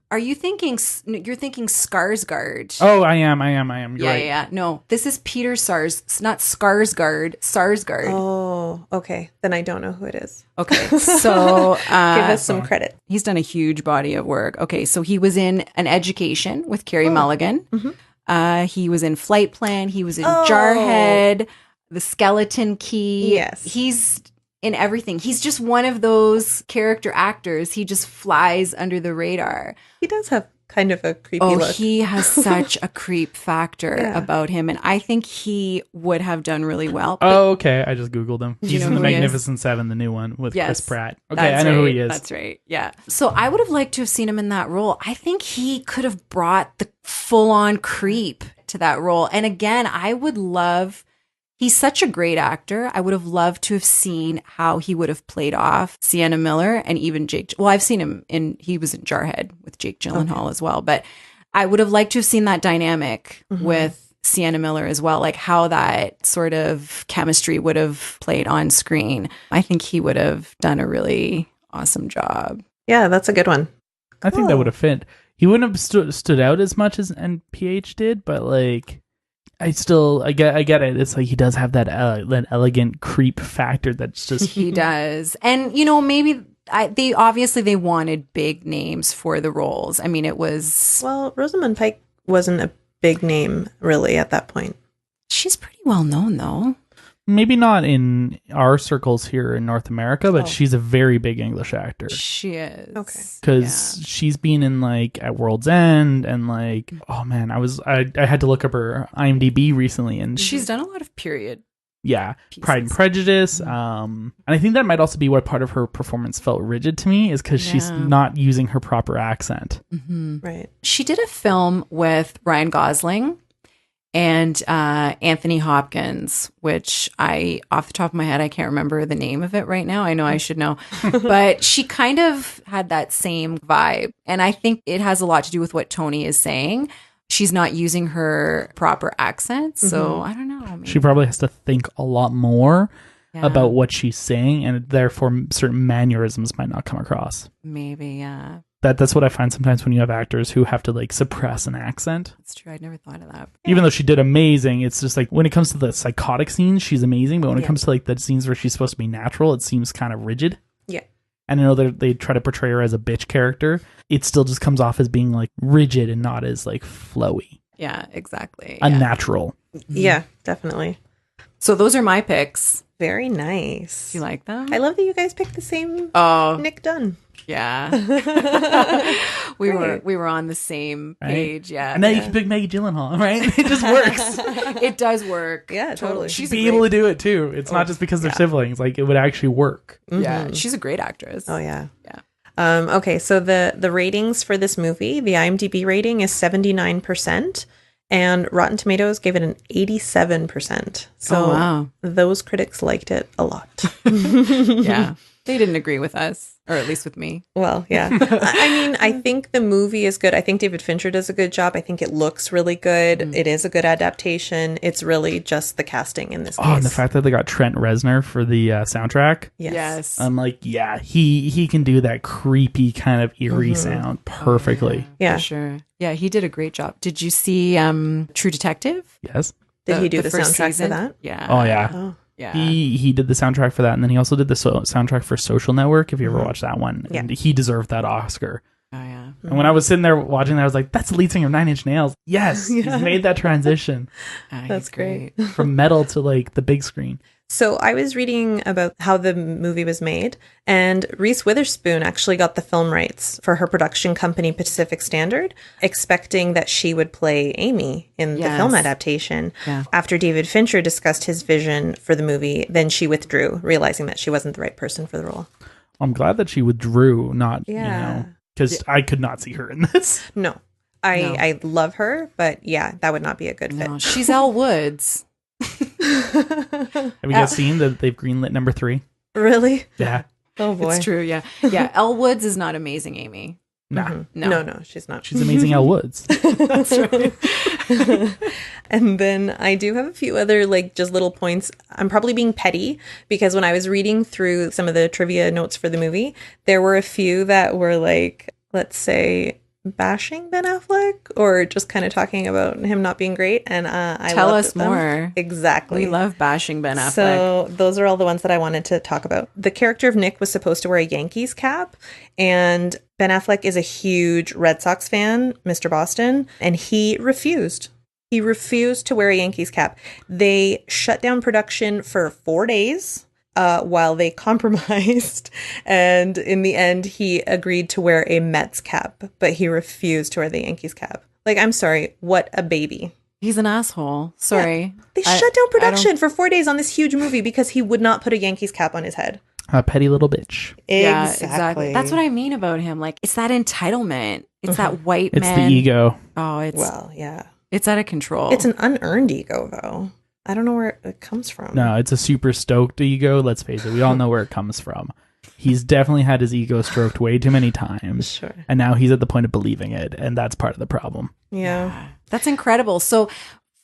[SPEAKER 2] Are you thinking, you're thinking Skarsgård?
[SPEAKER 3] Oh, I am. You're right.
[SPEAKER 2] Yeah. No, this is Peter not Skarsgård, Sarsgaard.
[SPEAKER 1] Oh, okay. Then I don't know who it is.
[SPEAKER 2] Okay, so
[SPEAKER 1] Give us some credit.
[SPEAKER 2] he's done a huge body of work. Okay, so he was in An Education with Carey Mulligan. He was in Flight Plan. He was in Jarhead, The Skeleton Key.
[SPEAKER 1] Yes.
[SPEAKER 2] He's in everything. He's just one of those character actors. He just flies under the radar.
[SPEAKER 1] He does have kind of a creepy look.
[SPEAKER 2] He has such a creep factor
[SPEAKER 1] Yeah.
[SPEAKER 2] about him. And I think he would have done really well.
[SPEAKER 3] Oh, okay. I just Googled him.
[SPEAKER 2] you
[SPEAKER 3] He's
[SPEAKER 2] know
[SPEAKER 3] in the
[SPEAKER 2] who he is?
[SPEAKER 3] Magnificent Seven, the new one with
[SPEAKER 2] Yes.
[SPEAKER 3] Chris Pratt. Okay,
[SPEAKER 2] That's
[SPEAKER 3] I know who
[SPEAKER 2] right.
[SPEAKER 3] he is.
[SPEAKER 2] That's right. Yeah. So I would have liked to have seen him in that role. I think he could have brought the full on creep to that role. And again, he's such a great actor. I would have loved to have seen how he would have played off Sienna Miller and even Jake. Well, I've seen him he was in Jarhead with Jake Gyllenhaal as well. But I would have liked to have seen that dynamic with Sienna Miller as well, like how that sort of chemistry would have played on screen. I think he would have done a really awesome job.
[SPEAKER 1] Yeah, that's a good one.
[SPEAKER 3] I think that would have fit. He wouldn't have stood out as much as NPH did, but like, I get it. It's like he does have that elegant creep factor that's just
[SPEAKER 2] He does. And, you know, maybe they wanted big names for the roles. I mean, it was...
[SPEAKER 1] Well, Rosamund Pike wasn't a big name really at that point.
[SPEAKER 2] She's pretty well known, though.
[SPEAKER 3] maybe not in our circles here in North America, but she's a very big English actor.
[SPEAKER 2] She is.
[SPEAKER 1] Okay.
[SPEAKER 3] Because she's been in like at World's End and like, oh man, I had to look up her IMDb recently, and
[SPEAKER 2] She's done a lot of period.
[SPEAKER 3] yeah,
[SPEAKER 2] pieces.
[SPEAKER 3] Pride and Prejudice. And I think that might also be what part of her performance felt rigid to me, is because she's not using her proper accent.
[SPEAKER 1] Right.
[SPEAKER 2] She did a film with Ryan Gosling and Anthony Hopkins, which off the top of my head, I can't remember the name of it right now. I know I should know. But she kind of had that same vibe. And I think it has a lot to do with what Tony is saying. She's not using her proper accent. So I don't know. Maybe.
[SPEAKER 3] She probably has to think a lot more about what she's saying, and therefore certain mannerisms might not come across.
[SPEAKER 2] Maybe, yeah.
[SPEAKER 3] That's what I find sometimes when you have actors who have to like suppress an accent.
[SPEAKER 2] That's true. I'd never thought of that.
[SPEAKER 3] Even though she did amazing, it's just like when it comes to the psychotic scenes, she's amazing. But when it comes to like the scenes where she's supposed to be natural, it seems kind of rigid.
[SPEAKER 1] Yeah.
[SPEAKER 3] And I know that they try to portray her as a bitch character. It still just comes off as being like rigid and not as like flowy.
[SPEAKER 2] Yeah, exactly.
[SPEAKER 3] Unnatural.
[SPEAKER 1] Yeah, definitely.
[SPEAKER 2] So those are my picks.
[SPEAKER 1] Very nice.
[SPEAKER 2] Do you like them?
[SPEAKER 1] I love that you guys picked the same Nick Dunn.
[SPEAKER 2] Yeah. we were on the same page, yeah.
[SPEAKER 3] And now you can pick Maggie Gyllenhaal, right? It just works.
[SPEAKER 2] It does work.
[SPEAKER 1] Yeah, totally.
[SPEAKER 3] She's be able to do it too. It's not just because they're siblings. Like it would actually work.
[SPEAKER 2] Yeah, she's a great actress.
[SPEAKER 1] Oh yeah.
[SPEAKER 2] Yeah.
[SPEAKER 1] Okay, so the ratings for this movie, the IMDb rating is 79%, and Rotten Tomatoes gave it an 87%. So
[SPEAKER 2] wow.
[SPEAKER 1] Those critics liked it a lot.
[SPEAKER 2] Yeah. They didn't agree with us, or at least with me.
[SPEAKER 1] Well, yeah. I mean, I think the movie is good. I think David Fincher does a good job. I think it looks really good. It is a good adaptation. It's really just the casting in this case.
[SPEAKER 3] Oh, and the fact that they got Trent Reznor for the soundtrack.
[SPEAKER 1] Yes.
[SPEAKER 3] I'm like, yeah, he can do that creepy kind of eerie sound perfectly.
[SPEAKER 1] Yeah.
[SPEAKER 2] For sure. Yeah, he did a great job. Did you see True Detective?
[SPEAKER 3] Yes.
[SPEAKER 1] Did he do the
[SPEAKER 2] first
[SPEAKER 1] soundtrack
[SPEAKER 2] season?
[SPEAKER 1] for that?
[SPEAKER 2] Yeah.
[SPEAKER 3] Oh, yeah.
[SPEAKER 1] Oh.
[SPEAKER 2] Yeah.
[SPEAKER 3] He did the soundtrack for that, and then he also did the soundtrack for Social Network, if you ever watched that one.
[SPEAKER 1] Yeah.
[SPEAKER 3] And he deserved that Oscar.
[SPEAKER 2] Oh, yeah.
[SPEAKER 3] And when I was sitting there watching that, I was like, that's the lead singer of Nine Inch Nails. Yes, he's made that transition
[SPEAKER 1] That's great.
[SPEAKER 3] from metal to like the big screen.
[SPEAKER 1] So I was reading about how the movie was made, and Reese Witherspoon actually got the film rights for her production company, Pacific Standard, expecting that she would play Amy in the film adaptation.
[SPEAKER 2] Yeah.
[SPEAKER 1] After David Fincher discussed his vision for the movie, then she withdrew, realizing that she wasn't the right person for the role.
[SPEAKER 3] I'm glad that she withdrew, not,
[SPEAKER 1] Yeah.
[SPEAKER 3] because I could not see her in this.
[SPEAKER 1] No. I love her, but yeah, that would not be a good fit.
[SPEAKER 2] No, she's Elle Woods.
[SPEAKER 3] Have you guys seen that they've greenlit number 3?
[SPEAKER 1] Really?
[SPEAKER 3] Yeah.
[SPEAKER 1] Oh boy.
[SPEAKER 2] It's true, yeah. Yeah, Elle Woods is not amazing, Amy.
[SPEAKER 3] Nah.
[SPEAKER 1] No, she's not.
[SPEAKER 3] She's amazing Elle Woods.
[SPEAKER 2] That's right.
[SPEAKER 1] And then I do have a few other like just little points. I'm probably being petty because when I was reading through some of the trivia notes for the movie, there were a few that were like, let's say, bashing Ben Affleck or just kind of talking about him not being great. And I
[SPEAKER 2] Tell
[SPEAKER 1] loved
[SPEAKER 2] us
[SPEAKER 1] them.
[SPEAKER 2] more.
[SPEAKER 1] Exactly.
[SPEAKER 2] We love bashing Ben Affleck.
[SPEAKER 1] So those are all the ones that I wanted to talk about. The character of Nick was supposed to wear a Yankees cap, and Ben Affleck is a huge Red Sox fan, Mr. Boston, and he refused. He refused to wear a Yankees cap. They shut down production for 4 days while they compromised. And in the end, he agreed to wear a Mets cap, but he refused to wear the Yankees cap. Like, I'm sorry, what a baby.
[SPEAKER 2] He's an asshole. Sorry.
[SPEAKER 1] Yeah. They shut down production for 4 days on this huge movie because he would not put a Yankees cap on his head.
[SPEAKER 3] A petty little bitch.
[SPEAKER 2] Yeah, exactly. That's what I mean about him. Like, it's that entitlement. It's that white
[SPEAKER 3] It's
[SPEAKER 2] man.
[SPEAKER 3] the ego.
[SPEAKER 2] Oh,
[SPEAKER 1] Well, yeah.
[SPEAKER 2] it's out of control.
[SPEAKER 1] It's an unearned ego, though. I don't know where it comes from.
[SPEAKER 3] No, it's a super stoked ego. Let's face it. We all know where it comes from. He's definitely had his ego stroked way too many times.
[SPEAKER 1] Sure.
[SPEAKER 3] And now he's at the point of believing it. And that's part of the problem.
[SPEAKER 1] Yeah.
[SPEAKER 2] That's incredible. So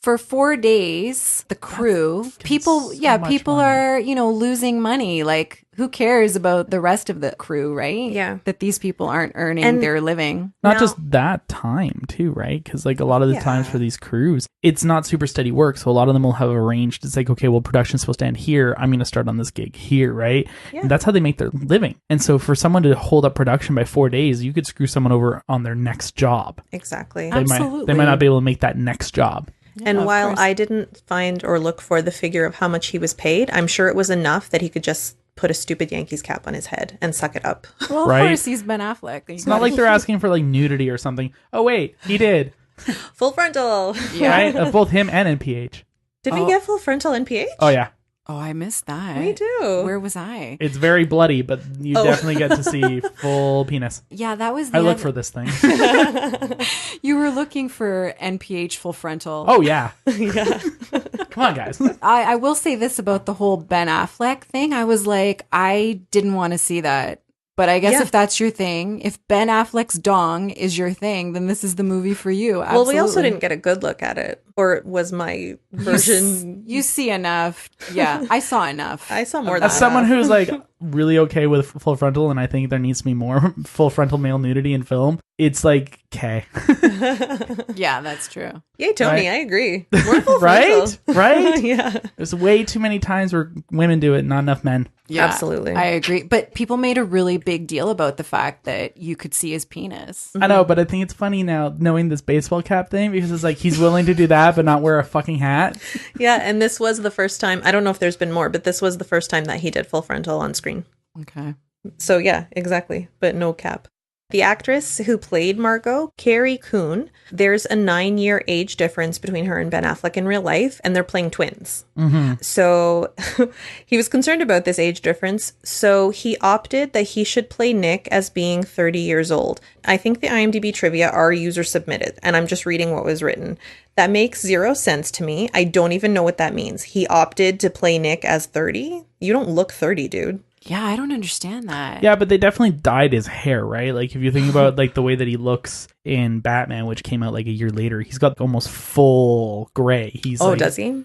[SPEAKER 2] for 4 days, the crew, people
[SPEAKER 3] much money.
[SPEAKER 2] are, losing money. Like, who cares about the rest of the crew, right?
[SPEAKER 1] Yeah.
[SPEAKER 2] That these people aren't earning
[SPEAKER 1] And-
[SPEAKER 2] their living.
[SPEAKER 3] Not
[SPEAKER 1] Now-
[SPEAKER 3] just that time too, right? Because like a lot of the times for these crews, it's not super steady work. So a lot of them will have arranged. It's like, okay, well, production's supposed to end here. I'm going to start on this gig here, right?
[SPEAKER 1] Yeah.
[SPEAKER 3] And that's how they make their living. And so for someone to hold up production by 4 days, you could screw someone over on their next job.
[SPEAKER 1] Exactly.
[SPEAKER 3] They
[SPEAKER 2] Absolutely.
[SPEAKER 3] might not be able to make that next job.
[SPEAKER 1] And
[SPEAKER 2] of
[SPEAKER 1] while
[SPEAKER 2] course.
[SPEAKER 1] I didn't find or look for the figure of how much he was paid, I'm sure it was enough that he could just put a stupid Yankees cap on his head and suck it up.
[SPEAKER 2] Well, of
[SPEAKER 3] Right?
[SPEAKER 2] course, he's Ben Affleck.
[SPEAKER 3] It's not like they're asking for like nudity or something. Oh wait, he did.
[SPEAKER 1] Full frontal.
[SPEAKER 2] Yeah.
[SPEAKER 3] Right? Of both him and NPH.
[SPEAKER 1] Did we get full frontal NPH?
[SPEAKER 3] Oh yeah.
[SPEAKER 2] Oh, I missed that.
[SPEAKER 1] Me too.
[SPEAKER 2] Where was I?
[SPEAKER 3] It's very bloody, but you definitely get to see full penis.
[SPEAKER 2] Yeah, that was.
[SPEAKER 3] I look for this thing.
[SPEAKER 2] You were looking for NPH full frontal.
[SPEAKER 3] Oh yeah.
[SPEAKER 1] Yeah.
[SPEAKER 3] Come on, guys.
[SPEAKER 2] I will say this about the whole Ben Affleck thing. I was like, I didn't want to see that. But I guess
[SPEAKER 1] Yeah.
[SPEAKER 2] if that's your thing, if Ben Affleck's dong is your thing, then this is the movie for you. Absolutely.
[SPEAKER 1] Well, we also didn't get a good look at it. Or it was my version.
[SPEAKER 2] You see enough. Yeah, I saw enough.
[SPEAKER 1] I saw more than
[SPEAKER 3] As someone who's like really okay with full frontal, and I think there needs to be more full frontal male nudity in film, it's like, okay.
[SPEAKER 2] Yeah, that's true.
[SPEAKER 1] Yay, Tony,
[SPEAKER 3] Right?
[SPEAKER 1] I agree. More full
[SPEAKER 3] Right?
[SPEAKER 1] frontal.
[SPEAKER 3] Right?
[SPEAKER 1] Yeah.
[SPEAKER 3] There's way too many times where women do it, not enough men.
[SPEAKER 2] Yeah,
[SPEAKER 1] Absolutely.
[SPEAKER 2] I agree. But people made a really big deal about the fact that you could see his penis.
[SPEAKER 3] I know, but I think it's funny now knowing this baseball cap thing because it's like he's willing to do that but not wear a fucking hat.
[SPEAKER 1] Yeah, and this was the first time, I don't know if there's been more, but this was the first time that he did full frontal on screen.
[SPEAKER 2] Okay.
[SPEAKER 1] So yeah, exactly, but no cap. The actress who played Margot, Carrie Coon, there's a 9-year age difference between her and Ben Affleck in real life, and they're playing twins. So he was concerned about this age difference, so he opted that he should play Nick as being 30 years old. I think the IMDb trivia are user submitted, and I'm just reading what was written. That makes zero sense to me. I don't even know what that means. He opted to play Nick as 30? You don't look 30, dude.
[SPEAKER 2] Yeah, I don't understand that.
[SPEAKER 3] Yeah, but they definitely dyed his hair, right? Like if you think about like the way that he looks in Batman, which came out like a year later, he's got almost full gray. He's
[SPEAKER 1] Oh,
[SPEAKER 3] like,
[SPEAKER 1] does he?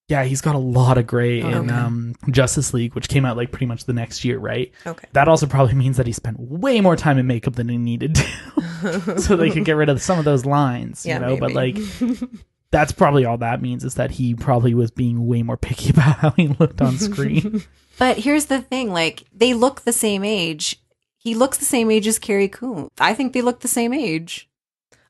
[SPEAKER 3] Yeah, he's got a lot of gray in
[SPEAKER 1] Okay.
[SPEAKER 3] Justice League, which came out like pretty much the next year, right?
[SPEAKER 1] Okay.
[SPEAKER 3] That also probably means that he spent way more time in makeup than he needed to, so they could get rid of some of those lines,
[SPEAKER 1] Yeah,
[SPEAKER 3] you know. But like,
[SPEAKER 1] maybe.
[SPEAKER 3] that's probably all that means is that he probably was being way more picky about how he looked on screen.
[SPEAKER 2] But here's the thing, like, they look the same age. He looks the same age as Carrie Coon. I think they look the same age.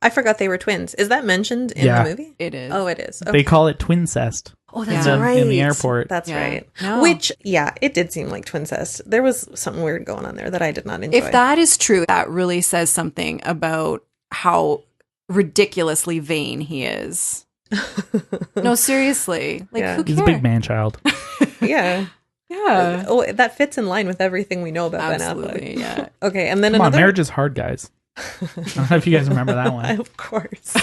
[SPEAKER 1] I forgot they were twins. Is that mentioned in
[SPEAKER 3] Yeah.
[SPEAKER 1] the movie?
[SPEAKER 2] It is.
[SPEAKER 1] Oh, it is.
[SPEAKER 3] They call it twincest.
[SPEAKER 1] Oh, that's
[SPEAKER 2] Yeah.
[SPEAKER 1] right.
[SPEAKER 3] In the airport.
[SPEAKER 1] That's
[SPEAKER 2] Yeah.
[SPEAKER 1] right.
[SPEAKER 2] No.
[SPEAKER 1] Which, yeah, it did seem like twincest. There was something weird going on there that I did not enjoy.
[SPEAKER 2] If that is true, that really says something about how ridiculously vain he is. No, seriously. Like,
[SPEAKER 1] Yeah.
[SPEAKER 2] who
[SPEAKER 3] He's
[SPEAKER 2] cares?
[SPEAKER 3] a big man child.
[SPEAKER 1] Yeah.
[SPEAKER 2] Yeah.
[SPEAKER 1] Oh, that fits in line with everything we know about Ben Affleck.
[SPEAKER 2] Absolutely, yeah.
[SPEAKER 1] Okay, and then
[SPEAKER 3] Come on,
[SPEAKER 1] another...
[SPEAKER 3] marriage is hard, guys. I don't know if you guys remember that one.
[SPEAKER 1] Of course.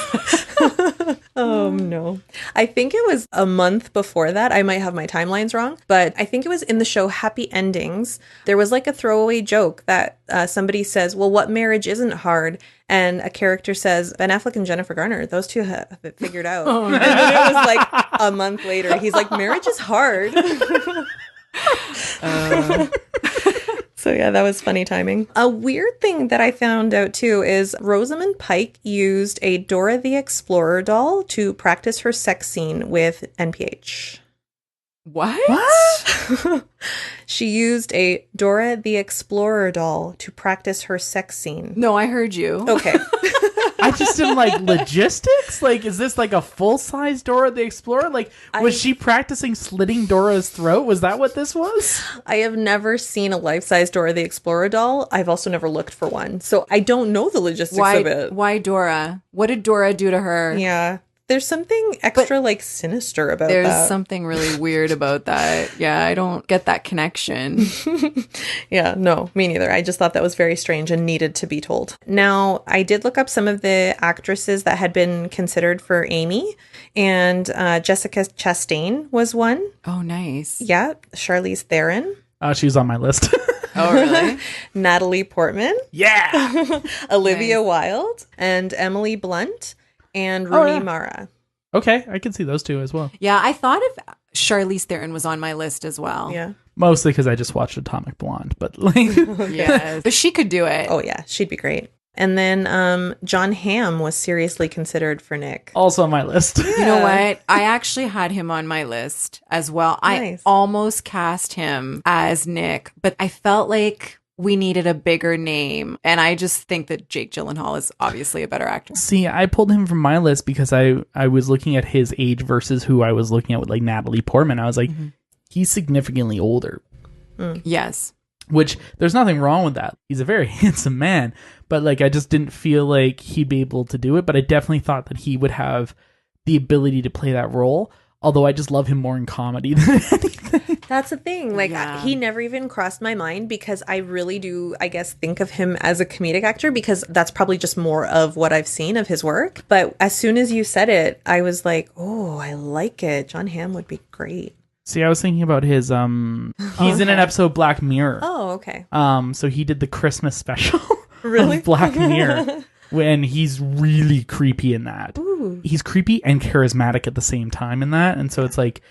[SPEAKER 1] No. I think it was a month before that. I might have my timelines wrong, but I think it was in the show Happy Endings. There was like a throwaway joke that somebody says, well, what marriage isn't hard? And a character says, Ben Affleck and Jennifer Garner, those two have it figured out. And then it was like a month later. He's like, marriage is hard. So yeah, that was funny timing. A weird thing that I found out too is Rosamund Pike used a Dora the Explorer doll to practice her sex scene with NPH.
[SPEAKER 2] What?
[SPEAKER 1] She used a Dora the Explorer doll to practice her sex scene.
[SPEAKER 2] No, I heard you.
[SPEAKER 1] Okay.
[SPEAKER 3] I just am like, logistics? Like, is this like a full-size Dora the Explorer? Like, was she practicing slitting Dora's throat? Was that what this was?
[SPEAKER 1] I have never seen a life-size Dora the Explorer doll. I've also never looked for one. So I don't know the logistics of it.
[SPEAKER 2] Why Dora? What did Dora do to her?
[SPEAKER 1] Yeah. There's something extra like sinister about
[SPEAKER 2] There's
[SPEAKER 1] that.
[SPEAKER 2] something really weird about that. Yeah, I don't get that connection.
[SPEAKER 1] Yeah, no, me neither. I just thought that was very strange and needed to be told. Now, I did look up some of the actresses that had been considered for Amy, and Jessica Chastain was one.
[SPEAKER 2] Oh, nice.
[SPEAKER 1] Yeah, Charlize Theron,
[SPEAKER 3] She's on my list.
[SPEAKER 2] Oh, really?
[SPEAKER 1] Natalie Portman,
[SPEAKER 3] Yeah.
[SPEAKER 1] Olivia
[SPEAKER 2] Nice.
[SPEAKER 1] Wilde, and Emily Blunt, and Rooney
[SPEAKER 3] yeah.
[SPEAKER 1] Mara.
[SPEAKER 3] Okay, I can see those two as well.
[SPEAKER 2] Yeah, I thought if Charlize Theron was on my list as well.
[SPEAKER 1] Yeah.
[SPEAKER 3] Mostly because I just watched Atomic Blonde, but like,
[SPEAKER 2] Yeah. But she could do it.
[SPEAKER 1] Oh, yeah, she'd be great. And then John Hamm was seriously considered for Nick.
[SPEAKER 3] also on my list.
[SPEAKER 2] You know what? I actually had him on my list as well.
[SPEAKER 1] Nice.
[SPEAKER 2] I almost cast him as Nick, but I felt like we needed a bigger name. And I just think that Jake Gyllenhaal is obviously a better actor.
[SPEAKER 3] See, I pulled him from my list because I was looking at his age versus who I was looking at with like Natalie Portman. I was like, he's significantly older.
[SPEAKER 2] Yes.
[SPEAKER 3] Which there's nothing wrong with that. He's a very handsome man, but like I just didn't feel like he'd be able to do it. But I definitely thought that he would have the ability to play that role. Although I just love him more in comedy than anything.
[SPEAKER 1] That's the thing. Like,
[SPEAKER 2] Yeah.
[SPEAKER 1] he never even crossed my mind because I really do, I guess, think of him as a comedic actor because that's probably just more of what I've seen of his work. But as soon as you said it, I was like, oh, I like it. John Hamm would be great.
[SPEAKER 3] See, I was thinking about his he's in an episode of Black Mirror.
[SPEAKER 1] Oh, okay.
[SPEAKER 3] So he did the Christmas special
[SPEAKER 1] Really?
[SPEAKER 3] of Black Mirror. When he's really creepy in that.
[SPEAKER 1] Ooh.
[SPEAKER 3] He's creepy and charismatic at the same time in that. And so it's like,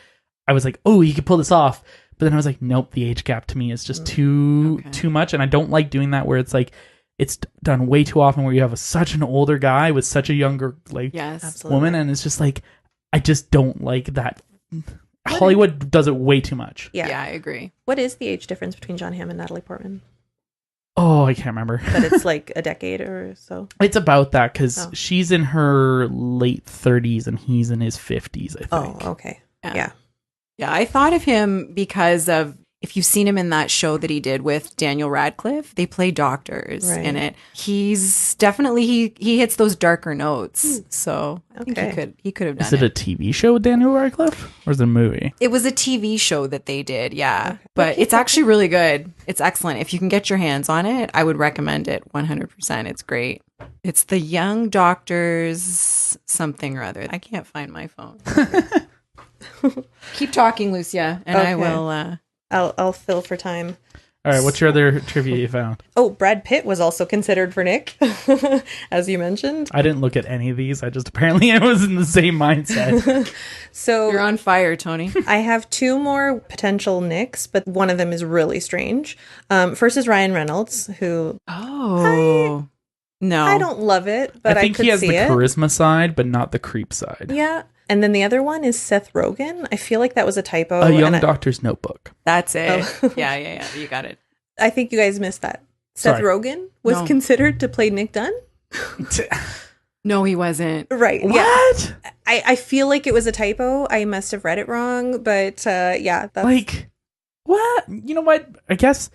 [SPEAKER 3] I was like, oh, he could pull this off. But then I was like, nope, the age gap to me is just too much. And I don't like doing that where it's like, it's done way too often where you have such an older guy with such a younger woman. And it's just like, I just don't like that. Hollywood does it way too much.
[SPEAKER 2] Yeah, I agree.
[SPEAKER 1] What is the age difference between John Hamm and Natalie Portman?
[SPEAKER 3] Oh, I can't remember.
[SPEAKER 1] But it's like a decade or so.
[SPEAKER 3] It's about that because she's in her late 30s and he's in his 50s, I think.
[SPEAKER 1] Oh, okay.
[SPEAKER 2] Yeah. Yeah, I thought of him because of, if you've seen him in that show that he did with Daniel Radcliffe, they play doctors in it. He's definitely, he hits those darker notes. So I think he could have done it.
[SPEAKER 3] Is it a TV show with Daniel Radcliffe or is it a movie?
[SPEAKER 2] It was a TV show that they did, yeah. Okay. But it's actually really good. It's excellent. If you can get your hands on it, I would recommend it 100%. It's great. It's the Young Doctors something or other. I can't find my phone. Keep talking, Lucia, and I will...
[SPEAKER 1] I'll fill for time.
[SPEAKER 3] All right, what's your other trivia you found?
[SPEAKER 1] Oh, Brad Pitt was also considered for Nick, as you mentioned.
[SPEAKER 3] I didn't look at any of these. I just apparently I was in the same mindset.
[SPEAKER 1] So
[SPEAKER 2] you're on fire, Tony.
[SPEAKER 1] I have two more potential Nicks, but one of them is really strange. First is Ryan Reynolds, who
[SPEAKER 2] no,
[SPEAKER 1] I don't love it, but I
[SPEAKER 3] think
[SPEAKER 1] could
[SPEAKER 3] he has
[SPEAKER 1] see
[SPEAKER 3] the
[SPEAKER 1] it.
[SPEAKER 3] charisma side, but not the creep side.
[SPEAKER 1] Yeah. And then the other one is Seth Rogen. I feel like that was a typo.
[SPEAKER 3] A Young Doctor's Notebook.
[SPEAKER 2] That's it. Oh. Yeah. You got it.
[SPEAKER 1] I think you guys missed that. Seth Rogen was considered to play Nick Dunn.
[SPEAKER 2] No, he wasn't.
[SPEAKER 1] Right.
[SPEAKER 3] What?
[SPEAKER 1] Yeah. I feel like it was a typo. I must have read it wrong, but yeah. That's...
[SPEAKER 3] Like, what? You know what? I guess...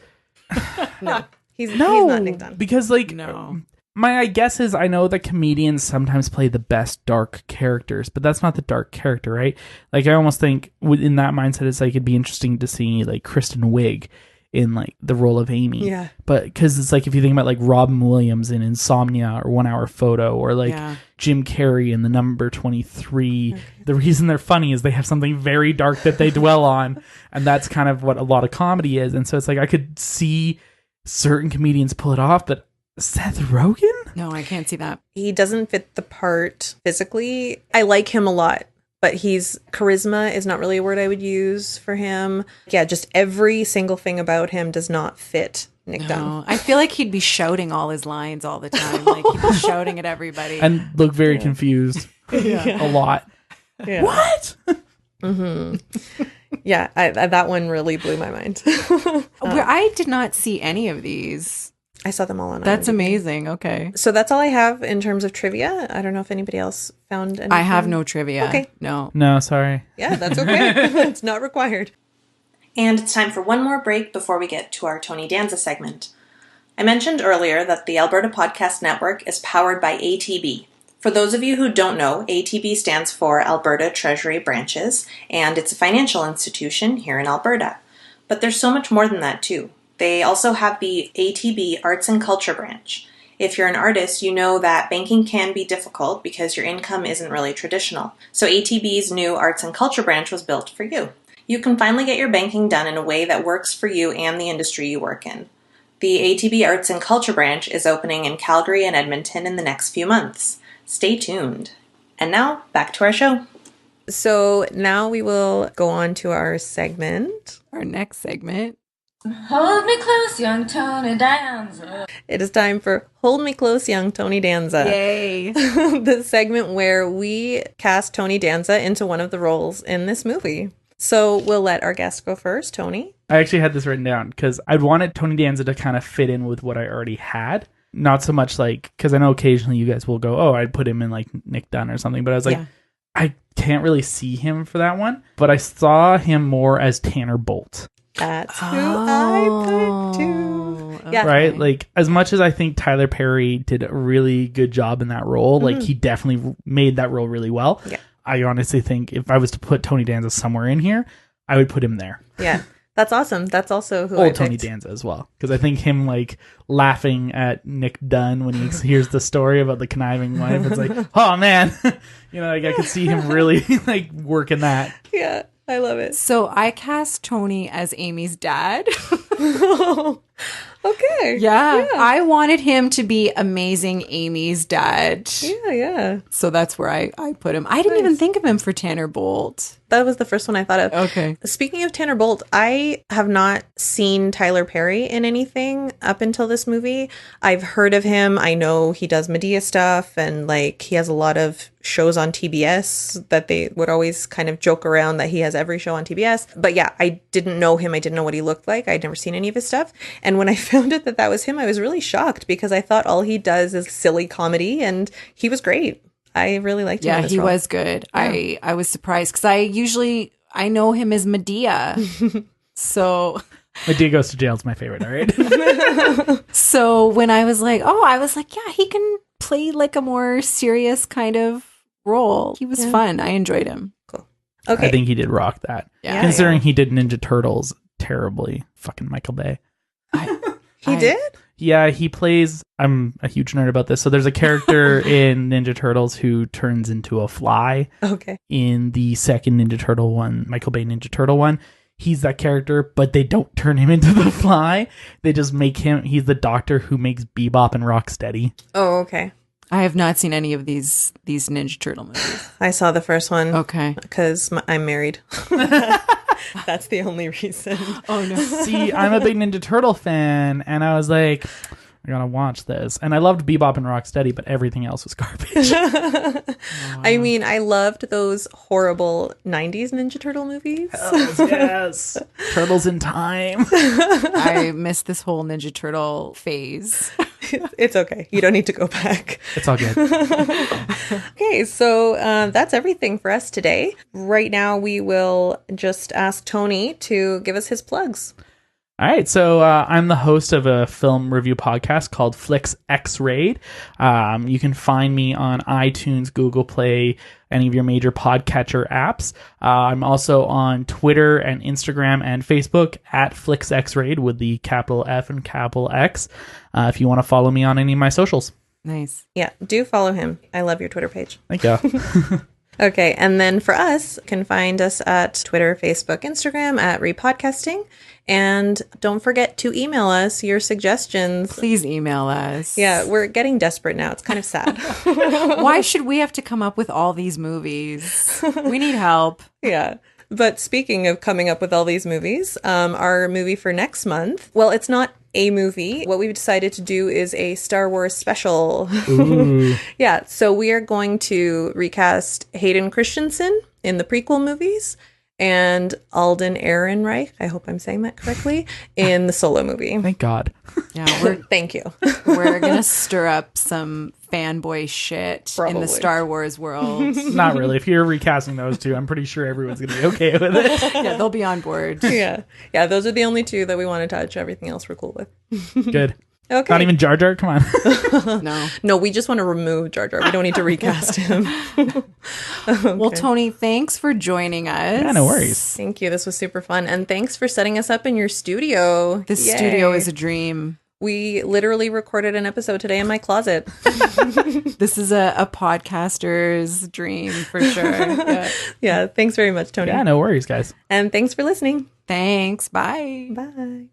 [SPEAKER 1] No. He's not Nick Dunn.
[SPEAKER 3] Because, like... No. My guess is I know that comedians sometimes play the best dark characters, but that's not the dark character, right? Like, I almost think in that mindset, it's like it'd be interesting to see like Kristen Wiig in like the role of Amy.
[SPEAKER 1] Yeah.
[SPEAKER 3] But because it's like if you think about like Robin Williams in Insomnia or 1 Hour Photo or like Jim Carrey in The Number 23, the reason they're funny is they have something very dark that they dwell on. And that's kind of what a lot of comedy is. And so it's like I could see certain comedians pull it off, but Seth Rogen?
[SPEAKER 2] No, I can't see that.
[SPEAKER 1] He doesn't fit the part physically. I like him a lot, but charisma is not really a word I would use for him. Yeah, just every single thing about him does not fit Nick Dunn.
[SPEAKER 2] I feel like he'd be shouting all his lines all the time. Like he'd be shouting at everybody.
[SPEAKER 3] And look very confused a lot.
[SPEAKER 1] Yeah.
[SPEAKER 3] What?
[SPEAKER 1] Mm-hmm. Yeah, that one really blew my mind.
[SPEAKER 2] I did not see any of these.
[SPEAKER 1] I saw them all on
[SPEAKER 2] That's
[SPEAKER 1] IMDb.
[SPEAKER 2] Amazing. Okay.
[SPEAKER 1] So that's all I have in terms of trivia. I don't know if anybody else found anything.
[SPEAKER 2] I have no trivia.
[SPEAKER 1] Okay.
[SPEAKER 3] No, sorry.
[SPEAKER 1] Yeah, that's okay. It's not required. And it's time for one more break before we get to our Tony Danza segment. I mentioned earlier that the Alberta Podcast Network is powered by ATB. For those of you who don't know, ATB stands for Alberta Treasury Branches, and it's a financial institution here in Alberta. But there's so much more than that, too. They also have the ATB Arts and Culture Branch. If you're an artist, you know that banking can be difficult because your income isn't really traditional. So ATB's new Arts and Culture Branch was built for you. You can finally get your banking done in a way that works for you and the industry you work in. The ATB Arts and Culture Branch is opening in Calgary and Edmonton in the next few months. Stay tuned. And now, back to our show. So now we will go on to our segment.
[SPEAKER 2] Our next segment.
[SPEAKER 4] Hold me close, young Tony Danza.
[SPEAKER 1] It is time for Hold Me Close, Young Tony Danza.
[SPEAKER 2] Yay.
[SPEAKER 1] The segment where we cast Tony Danza into one of the roles in this movie. So we'll let our guest go first, Tony.
[SPEAKER 3] I actually had this written down because I'd wanted Tony Danza to kind of fit in with what I already had. Not so much like, because I know occasionally you guys will go, oh, I'd put him in like Nick Dunn or something. But I was like, I can't really see him for that one. But I saw him more as Tanner Bolt.
[SPEAKER 1] That's who I put too. Yeah.
[SPEAKER 3] Right? Like, as much as I think Tyler Perry did a really good job in that role, like, he definitely made that role really well.
[SPEAKER 1] Yeah.
[SPEAKER 3] I honestly think if I was to put Tony Danza somewhere in here, I would put him there.
[SPEAKER 1] Yeah. That's awesome. That's also who I
[SPEAKER 3] Old
[SPEAKER 1] picked.
[SPEAKER 3] Tony Danza as well. Because I think him, like, laughing at Nick Dunn when he hears the story about the conniving wife, it's like, oh, man. You know, like, I could see him really, like, working that.
[SPEAKER 1] Yeah. I love it.
[SPEAKER 2] So I cast Tony as Amy's dad.
[SPEAKER 1] Okay.
[SPEAKER 2] Yeah. I wanted him to be amazing Amy's dad.
[SPEAKER 1] Yeah.
[SPEAKER 2] So that's where I put him. I didn't even think of him for Tanner Bolt.
[SPEAKER 1] That was the first one I thought of.
[SPEAKER 2] Okay.
[SPEAKER 1] Speaking of Tanner Bolt, I have not seen Tyler Perry in anything up until this movie. I've heard of him. I know he does Medea stuff, and like he has a lot of shows on TBS that they would always kind of joke around that he has every show on TBS. But yeah, I didn't know him. I didn't know what he looked like. I'd never seen any of his stuff. And when I found out that that was him, I was really shocked because I thought all he does is silly comedy, and he was great. I really liked him.
[SPEAKER 2] Yeah, he was good. Yeah. I was surprised because I know him as Medea. So
[SPEAKER 3] Medea Goes to Jail is my favorite, all right?
[SPEAKER 2] So when I was like, yeah, he can play like a more serious kind of role. He was fun. I enjoyed him.
[SPEAKER 1] Cool. Okay.
[SPEAKER 3] I think he did rock that.
[SPEAKER 2] Yeah.
[SPEAKER 3] Considering he did Ninja Turtles terribly. Fucking Michael Bay.
[SPEAKER 1] He did?
[SPEAKER 3] Yeah, he plays, I'm a huge nerd about this. So there's a character in Ninja Turtles who turns into a fly.
[SPEAKER 1] Okay.
[SPEAKER 3] In the second Ninja Turtle one, Michael Bay Ninja Turtle one. He's that character, but they don't turn him into the fly. They just make him, he's the doctor who makes Bebop and Rocksteady.
[SPEAKER 1] Oh, okay.
[SPEAKER 2] I have not seen any of these Ninja Turtle movies.
[SPEAKER 1] I saw the first one.
[SPEAKER 2] Okay.
[SPEAKER 1] Because I'm married. That's the only reason.
[SPEAKER 2] Oh, no.
[SPEAKER 3] See, I'm a big Ninja Turtle fan, and I was like, I gotta watch this. And I loved Bebop and Rocksteady, but everything else was garbage.
[SPEAKER 1] I mean, I loved those horrible 90s Ninja Turtle movies.
[SPEAKER 3] Yes. Turtles in Time.
[SPEAKER 2] I missed this whole Ninja Turtle phase.
[SPEAKER 1] It's okay. You don't need to go back.
[SPEAKER 3] It's all good.
[SPEAKER 1] Okay, so that's everything for us today. Right now, we will just ask Tony to give us his plugs.
[SPEAKER 3] All right, so I'm the host of a film review podcast called Flicks X-Rayed. You can find me on iTunes, Google Play, any of your major podcatcher apps. I'm also on Twitter and Instagram and Facebook at Flicks X-Rayed with the capital F and capital X. If you want to follow me on any of my socials.
[SPEAKER 2] Nice.
[SPEAKER 1] Yeah, do follow him. I love your Twitter page.
[SPEAKER 3] Thank you.
[SPEAKER 1] Okay, and then for us, you can find us at Twitter, Facebook, Instagram at Repodcasting. And don't forget to email us your suggestions.
[SPEAKER 2] Please email us.
[SPEAKER 1] Yeah, we're getting desperate now. It's kind of sad.
[SPEAKER 2] Why should we have to come up with all these movies? We need help.
[SPEAKER 1] Yeah. But speaking of coming up with all these movies, our movie for next month, well, it's not a movie. What we've decided to do is a Star Wars special.
[SPEAKER 3] Ooh.
[SPEAKER 1] Yeah, so we are going to recast Hayden Christensen in the prequel movies and Alden Ehrenreich, I hope I'm saying that correctly, in the Solo movie.
[SPEAKER 3] Thank God.
[SPEAKER 2] Yeah,
[SPEAKER 1] Thank you.
[SPEAKER 2] we're going to stir up some fanboy shit in
[SPEAKER 1] Probably.
[SPEAKER 2] the Star Wars world.
[SPEAKER 3] Not really. If you're recasting those two, I'm pretty sure everyone's going to be okay with it.
[SPEAKER 2] Yeah, they'll be on board.
[SPEAKER 1] Yeah, those are the only two that we want to touch. Everything else we're cool with.
[SPEAKER 3] Good.
[SPEAKER 1] Okay.
[SPEAKER 3] Not even Jar Jar? Come on.
[SPEAKER 2] No,
[SPEAKER 1] we just want to remove Jar Jar. We don't need to recast him. Okay.
[SPEAKER 2] Well, Tony, thanks for joining us.
[SPEAKER 3] Yeah, no worries.
[SPEAKER 1] Thank you. This was super fun. And thanks for setting us up in your studio.
[SPEAKER 2] This
[SPEAKER 1] Yay.
[SPEAKER 2] studio is a dream.
[SPEAKER 1] We literally recorded an episode today in my closet.
[SPEAKER 2] This is a podcaster's dream for sure. Yeah.
[SPEAKER 1] Yeah. Thanks very much, Tony.
[SPEAKER 3] Yeah, no worries, guys.
[SPEAKER 1] And thanks for listening.
[SPEAKER 2] Thanks. Bye.
[SPEAKER 1] Bye.